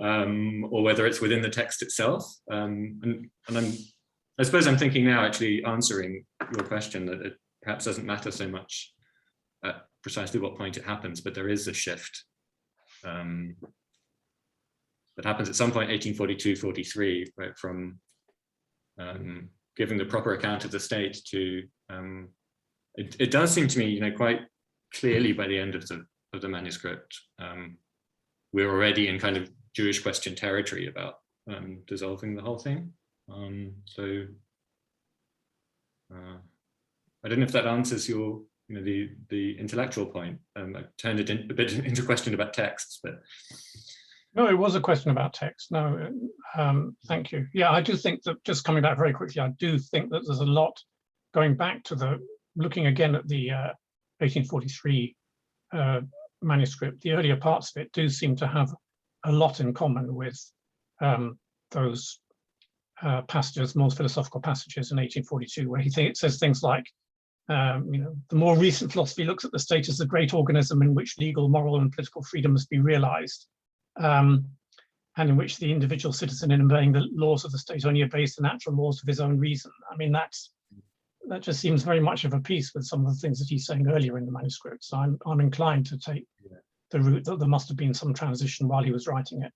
or whether it's within the text itself. And I suppose I'm thinking now, actually answering your question, that it perhaps doesn't matter so much at precisely what point it happens, but there is a shift that happens at some point, 1842-43, right, from giving the proper account of the state to, it does seem to me, quite clearly by the end of the manuscript, we're already in kind of Jewish question territory about dissolving the whole thing. So I don't know if that answers your, the intellectual point. I turned it a bit into a question about texts, but. No, it was a question about text. No, thank you. Yeah, I do think that, just coming back very quickly, I do think that there's a lot going back to looking again at the 1843 manuscript. The earlier parts of it do seem to have a lot in common with those passages, more philosophical passages in 1842, where he says things like, the more recent philosophy looks at the state as a great organism in which legal, moral, and political freedom must be realized. And in which the individual citizen, in obeying the laws of the state, only obeys the natural laws of his own reason. I mean, that just seems very much of a piece with some of the things that he's saying earlier in the manuscript. So I'm inclined to take the route that there must have been some transition while he was writing it.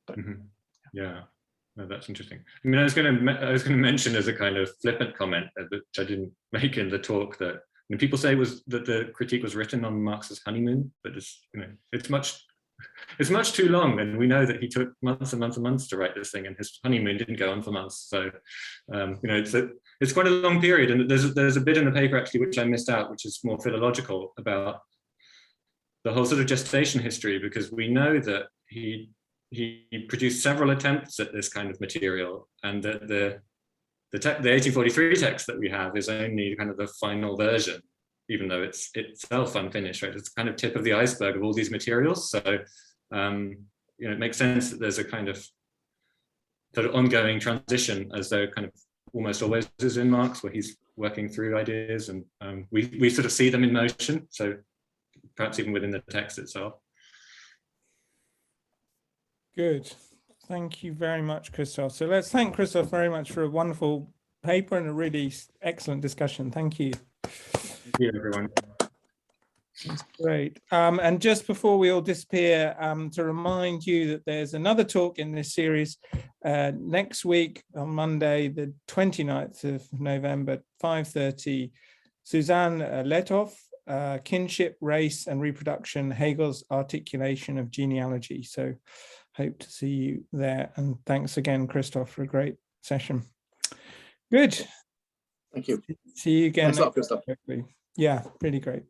But, yeah, no, that's interesting. I mean, I was going to mention as a kind of flippant comment, which I didn't make in the talk, that people say that the critique was written on Marx's honeymoon, but it's much too long, and we know that he took months and months and months to write this thing, and his honeymoon didn't go on for months. So, it's quite a long period, and there's a bit in the paper actually which I missed out, which is more philological about the whole sort of gestation history, because we know that he produced several attempts at this kind of material, and that the 1843 text that we have is only kind of the final version, even though it's itself unfinished, right? It's kind of tip of the iceberg of all these materials. So, it makes sense that there's a kind of sort of ongoing transition, as there kind of almost always is in Marx, where he's working through ideas, and we sort of see them in motion. So perhaps even within the text itself. Good. Thank you very much, Christoph. So let's thank Christoph very much for a wonderful paper and a really excellent discussion. Thank you. Thank you, everyone. That's great. And just before we all disappear, to remind you that there's another talk in this series next week on Monday, the 29th of November, 5:30, Suzanne Letov, Kinship, Race and Reproduction, Hegel's Articulation of Genealogy. So hope to see you there. And thanks again, Christoph, for a great session. Good. Thank you. See you again. Thanks a lot, Christoph. Yeah, pretty great.